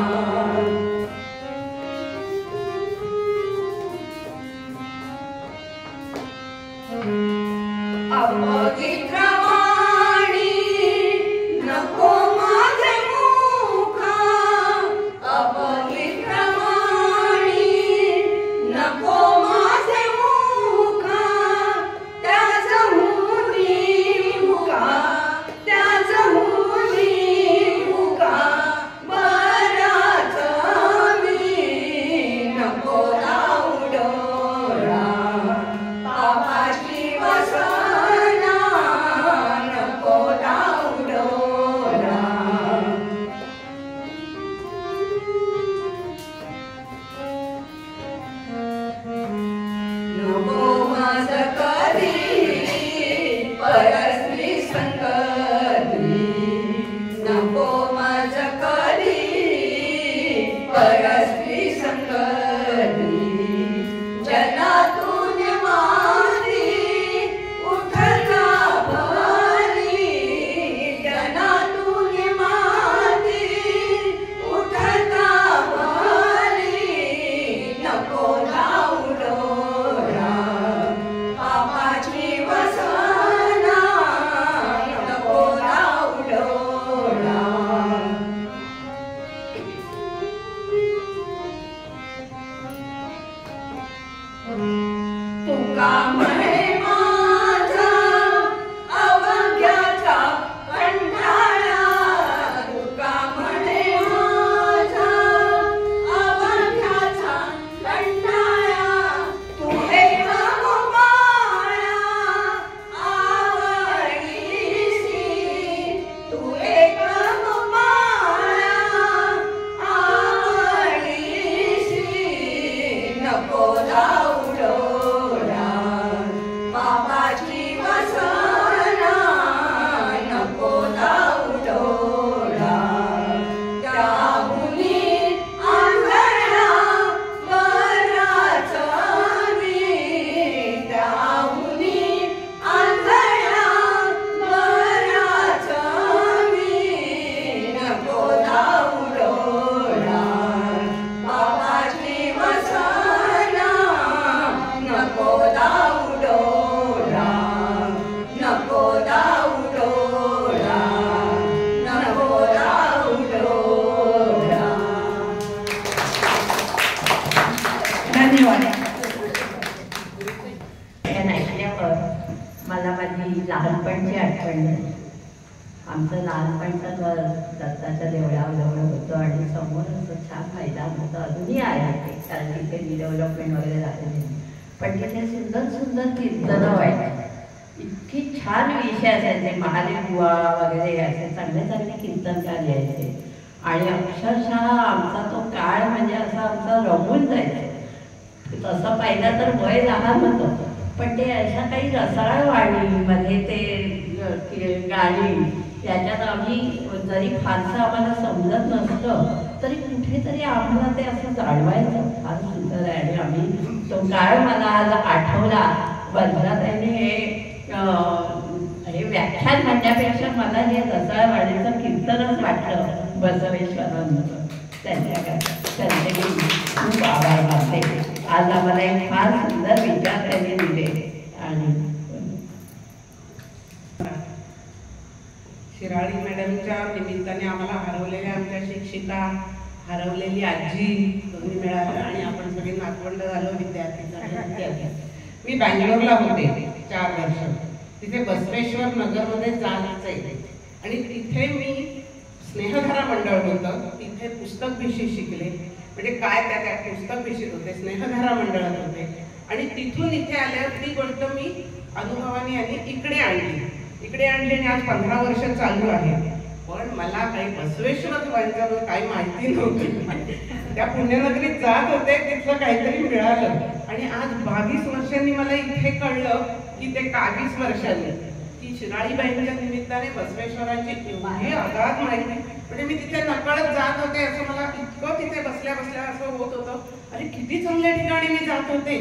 S1: अपवित्र वाणी नको माझे मुखा, अपवित्र वाणी नको माझे मुखा, त्याच मुनी मुका, त्याच मुनी मुका, बराच मी नको लावू डोळा बापाची वसना, नको लावू डोळा. नको माझ कधी परस्त्री संगती, नको माझ कधी परस्त्री संगती, जनातून माझी उठता भरी, जनातून माझी उठता भरी, नको लावू डोळा बापाची वसना, नको लावू डोळा. तुका म्हणे माझा अवघ्याचा कंटाळा, तुका म्हणे माझा अवघ्याचा कंटाळा, तू एक गोपाळा आवडीसी, तू एक गोपाळा आवडीसी, नको लावू डोळा बापाची वसना, नको लावू डोळा. त्याहुनी आंधळा बराच मी, त्याहुनी आंधळा बराच मी, नको लावू डोळा बापाची वसना, नको लावू डोळा, नको लावू डोळा, नको लावू डोळा.
S2: धन्यवाद. हे ऐकल्यावर मला माझी लहानपणची आठवण झाली. आमचं लहानपणचं घर दत्ताच्या देवळाजवळ होतं आणि समोर असं छान मैदान होतं, अजूनही आहे ते, कारण तिथे रिडेव्हलपमेंट वगैरे झालेली नाही, पण तिथे सुंदर सुंदर कीर्तनं व्हायची. इतकी छान विषय असायचे, महादेव बुवा वगैरे असे चांगले चांगले कीर्तनकार यायचे आणि अक्षरशः आमचा तो काळ म्हणजे असा आमचा रमून जायचा. तसं पाहिलं तर वय लहान होतं, पण ते अशा काही रसाळ वाणीमध्ये ते गाणी, त्याच्यात आम्ही जरी फारसं आम्हाला समजत नसलं तरी कुठेतरी आम्हाला ते असं जाणवायचं. फार सुंदर आहे आणि आम्ही तो काळ मला आज आठवला. वर्षाताईने हे व्याख्यान म्हणण्यापेक्षा मला हे रसाळ वाणीचं कीर्तनच वाटलं बसवेश्वरांचं. त्यांच्याकडे त्यांचे मी खूप आभार मानते. आज आम्हाला एक फार सुंदर विचार त्यांनी दिले. आणि
S3: शिराळी मॅडमच्या निमित्ताने आम्हाला हरवलेल्या आमच्या शिक्षिका, हरवलेली आजी दोन्ही मिळाल्या आणि आपण सगळे नातवंड झालो विद्यार्थी. मी बँगलोरला होते 4 वर्ष. तिथे बसवेश्वर नगरमध्ये जायचे आणि तिथे मी स्नेहधारा मंडळ होतं, तिथे पुस्तक भिशी शिकले. म्हणजे काय त्या पुस्तक भिशीत होते, स्नेहधारा मंडळात होते आणि तिथून इथे आल्यावर ती गोष्ट मी अनुभवाने यांनी इकडे आणली आणि आज 15 वर्ष चालू आहे. पण मला काही बसवेश्वर व्हायचं काही माहिती नव्हती. त्या पुण्यनगरीत जात होते, तिथलं काहीतरी मिळालं आणि आज 22 वर्षांनी मला इथे कळलं की ते 22 वर्षांनी की शिराळीबाईंच्या निमित्ताने बसवेश्वरांची एवढी आगाध माहिती. म्हणजे मी तिथे नकळत जात होते, असं मला इतकं तिथे बसल्या बसल्या असं होत होतं, अरे किती चांगल्या ठिकाणी मी जात होते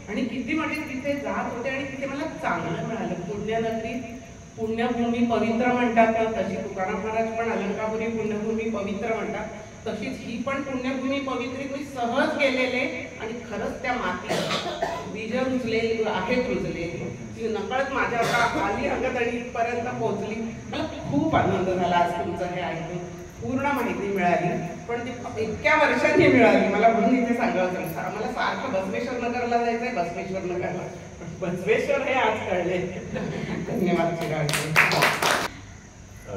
S3: आणि किती म्हणजे तिथे जात होते आणि तिथे मला चांगलं मिळालं. पुण्यनगरीत पुण्यभूमी पवित्र म्हणतात ना, तशी तुकाराम महाराज पण अलंकापुरी पुण्यभूमी पवित्र म्हणतात, तशीच ही पण पुण्यभूमी पवित्रीत मी सहज गेलेले आणि खरंच त्या मातीत बीज रुजलेली आहेत, रुजलेली ती नकळत माझ्या खाली अंगत आणि इथपर्यंत पोहोचली. मला खूप आनंद झाला आज तुमचं हे ऐकून. पूर्ण माहिती मिळाली, पण ती इतक्या वर्षांनी मिळाली मला, म्हणून इथे सांगायचं. मला सारखं बसवेश्वर नगरला जायचंय, बसवेश्वर नगरला, बसवेश्वर हे आज कळले. धन्यवाद शिराळी.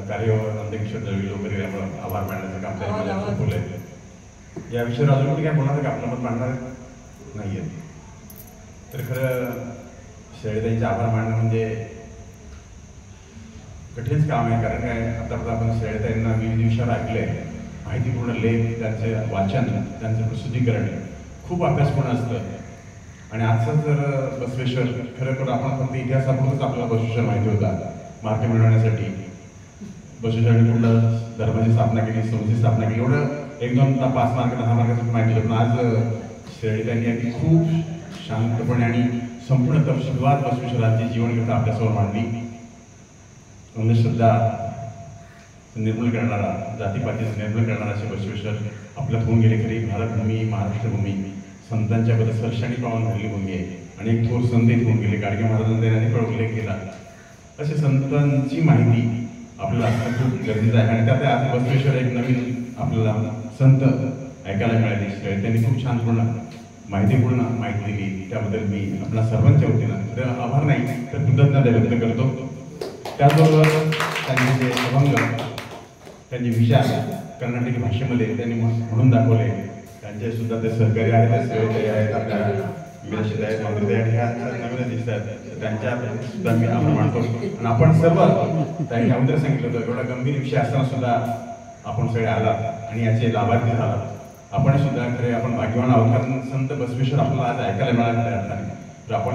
S4: कार्यावर नंदकिशोर दळवी वगैरे आभार मानण्याचं काम त्यांनी बोलले. या विषयावर अजून कोणी काय बोलणार का? आपलं मत मांडणार नाहीये. तर खरं शेळीताईंचे आभार मानणं म्हणजे कठीणच काम आहे. कारण काय, आता आपण शेळीताईंना विविध विषयावर ऐकले, माहितीपूर्ण लेख, त्यांचे वाचन, त्यांचं प्रसिद्धीकरण, खूप अभ्यासपूर्ण असतं. आणि आजचं जर बसवेश्वर खरं आपण फक्त इतिहासापूर्वीच आपल्याला बसवेश्वर माहिती होता. मार्ग मिळवण्यासाठी बसवेश्वरांनी कुठलं धर्माची स्थापना केली, संस्थेची स्थापना केली, एवढं 1-2 5 मार्क 10 मार्काचं माहिती होतं. पण आज शेळीताईंनी अगदी खूप शांतपणे आणि संपूर्ण तपशीलवार बसवेश्वरांची जीवनकथा आपल्यासमोर मांडली. अंधश्रद्धा निर्मूल करणारा, जातीपातीचं निर्मूल करणारा असे बसवेश्वर आपल्यात होऊन गेले. खरी भारतभूमी, महाराष्ट्रभूमी संतांच्या बद्दल स्पर्शाने पावन भरली भूमी आहे. आणि एक थोर संत होऊन गेले. गाडगे महाराजांनी त्यांनी पण उल्लेख केला. असे संतांची माहिती आपल्याला असणं खूप गरजेचं आहे. आणि त्यात आज बसवेश्वर एक नवीन आपल्याला संत ऐकायला मिळाले. त्यांनी खूप छानपूर्ण माहितीपूर्ण माहिती दिली. त्याबद्दल मी आपल्या सर्वांच्या वतीनं आभार नाही तर कृतज्ञता व्यक्त करतो. त्याचबरोबर त्यांचे जे अभंग, त्यांचे विचार कर्नाटकी भाषेमध्ये त्यांनी म्हणून दाखवले, त्यांचे सुद्धा ते सहकारी आहेत, सेवेकरी आहेत, आपल्या विदेशात आहेत, माधुरी आहेत, ह्या नवीन दिसत आहेत. त्यांच्या सुद्धा मी आभार मानतो. आणि आपण सर्व त्यांनी अगोदर सांगितलं होतं, एवढा गंभीर विषय असताना सुद्धा आपण सगळे आलात आणि याचे लाभार्थी झालात. आपण सुद्धा खरे आपण भाग्यवान आहोत, कारण संत बसवेश्वर आपल्याला आज ऐकायला मिळालं त्या अर्थाने. तर आपण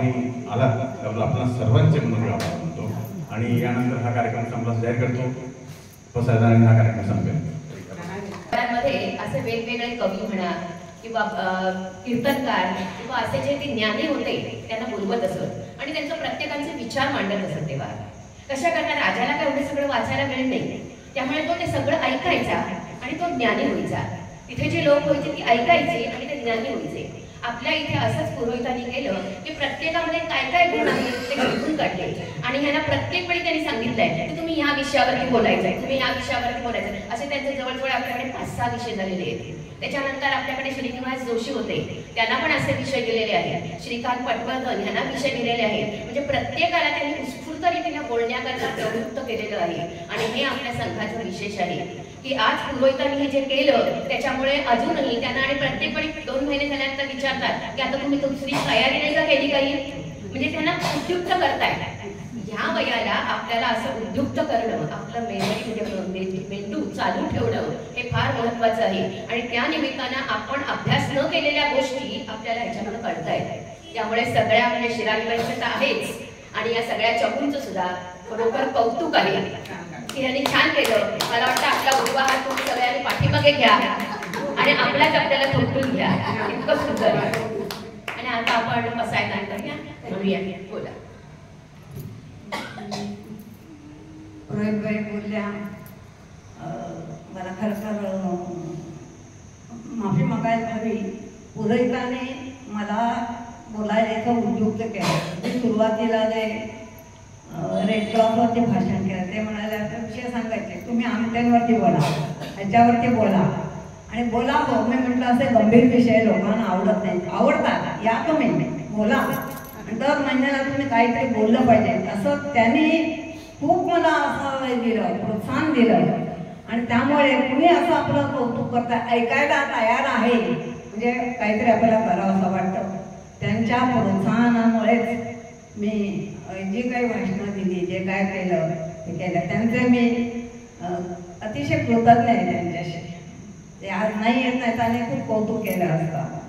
S4: आलात त्याबद्दल आपल्याला सर्वांचे म्हणून आभार मानतो. आणि यानंतर हा कार्यक्रम संपला जाहीर करतो. प्रसादाने हा कार्यक्रम संपेल.
S5: मध्ये असे वेगवेगळे कवी म्हणा किंवा कीर्तनकार किंवा असे जे ते ज्ञानी होते त्यांना बोलवत असत आणि त्यांचं प्रत्येकाचे विचार मांडत असत. तेव्हा कशा करता राजाला काय एवढं सगळं वाचायला वेळ नाही, त्यामुळे तो ते सगळं ऐकायचा आणि तो ज्ञानी व्हायचा. तिथे जे लोक व्हायचे ती ऐकायचे आणि ते ज्ञानी व्हायचे. आपल्या इथे असंच पुरोहितांनी केलं की प्रत्येकामध्ये काय काय गुण आहेत ते शोधून काढले आणि ह्यांना प्रत्येक वेळी त्यांनी सांगितलंय की तुम्ही ह्या विषयावरती बोलायचंय, तुम्ही ह्या विषयावरती बोलायचंय. असे त्यांचे जवळजवळ आपल्याकडे 5-6 विषय झालेले आहेत. त्याच्यानंतर आपल्याकडे श्रीनिवास जोशी होते, त्यांना पण असे विषय दिलेले आहेत. श्रीकांत पटवर्धन यांना विषय दिलेले आहेत. म्हणजे प्रत्येकाला त्यांनी उत्स्फूर्त रीतीने बोलण्याकरता प्रवृत्त केलेलं आहे. आणि हे आपल्या संघाचं विशेष आहे की आज पुरोहितांनी हे जे केलं त्याच्यामुळे अजूनही त्यांना आणि प्रत्येक वेळी 2 महिने झाल्यानंतर विचारतात की आता तुम्ही दुसरी तयारी नाही का केली काही, म्हणजे त्यांना उद्युक्त करताय. ह्या वयाला आपल्याला असं उद्युक्त करणं, आपलं मेंदू चालू ठेवणं हे फार महत्वाचं आहे. आणि त्या निमित्तानं आपण अभ्यास न केलेल्या गोष्टी आपल्याला ह्याच्याकडे कळतायत. त्यामुळे सगळ्या म्हणजे शिराळीबाईंचं तर आहेच आणि या सगळ्या चमूंचं सुद्धा खरोखर कौतुक आहे की ह्यांनी छान केलं. मला वाटतं आपला उजवा हात तुम्ही सगळ्यांनी पाठीमागे घ्या आणि आपल्याच आपल्याला थोपटून घ्या. इतकं सुंदर. आणि आता आपण बसायला करूया. बोला.
S1: पुरोहितबाई बोलल्या, मला खरं माफी मागायला हवी. पुरोहिताने मला बोलायला इथं उद्युक्त केलं. मी सुरुवातीला जे रेड क्रॉसवरती भाषण केलं ते म्हणाले आता विषय सांगायचे, तुम्ही आमट्यांवरती बोला, ह्याच्यावरती बोला आणि बोला हो. मी म्हटलं असे गंभीर विषय लोकांना आवडत नाही. आवडतात या तुम्ही बोला आणि दर महिन्याला तुम्ही काहीतरी बोललं पाहिजे. असं त्यांनी खूप मला असं दिलं, प्रोत्साहन दिलं. आणि त्यामुळे कुणी असं आपलं कौतुक करता ऐकायला तयार आहे म्हणजे काहीतरी आपल्याला करावं असं वाटतं. त्यांच्या प्रोत्साहनामुळेच मी जी काही भाषणं दिली, जे काय केलं ते केलं, त्यांचे मी अतिशय कृतज्ञ आहे त्यांच्याशी. ते आज नाही येत नाही, त्याने खूप कौतुक केलं असतं.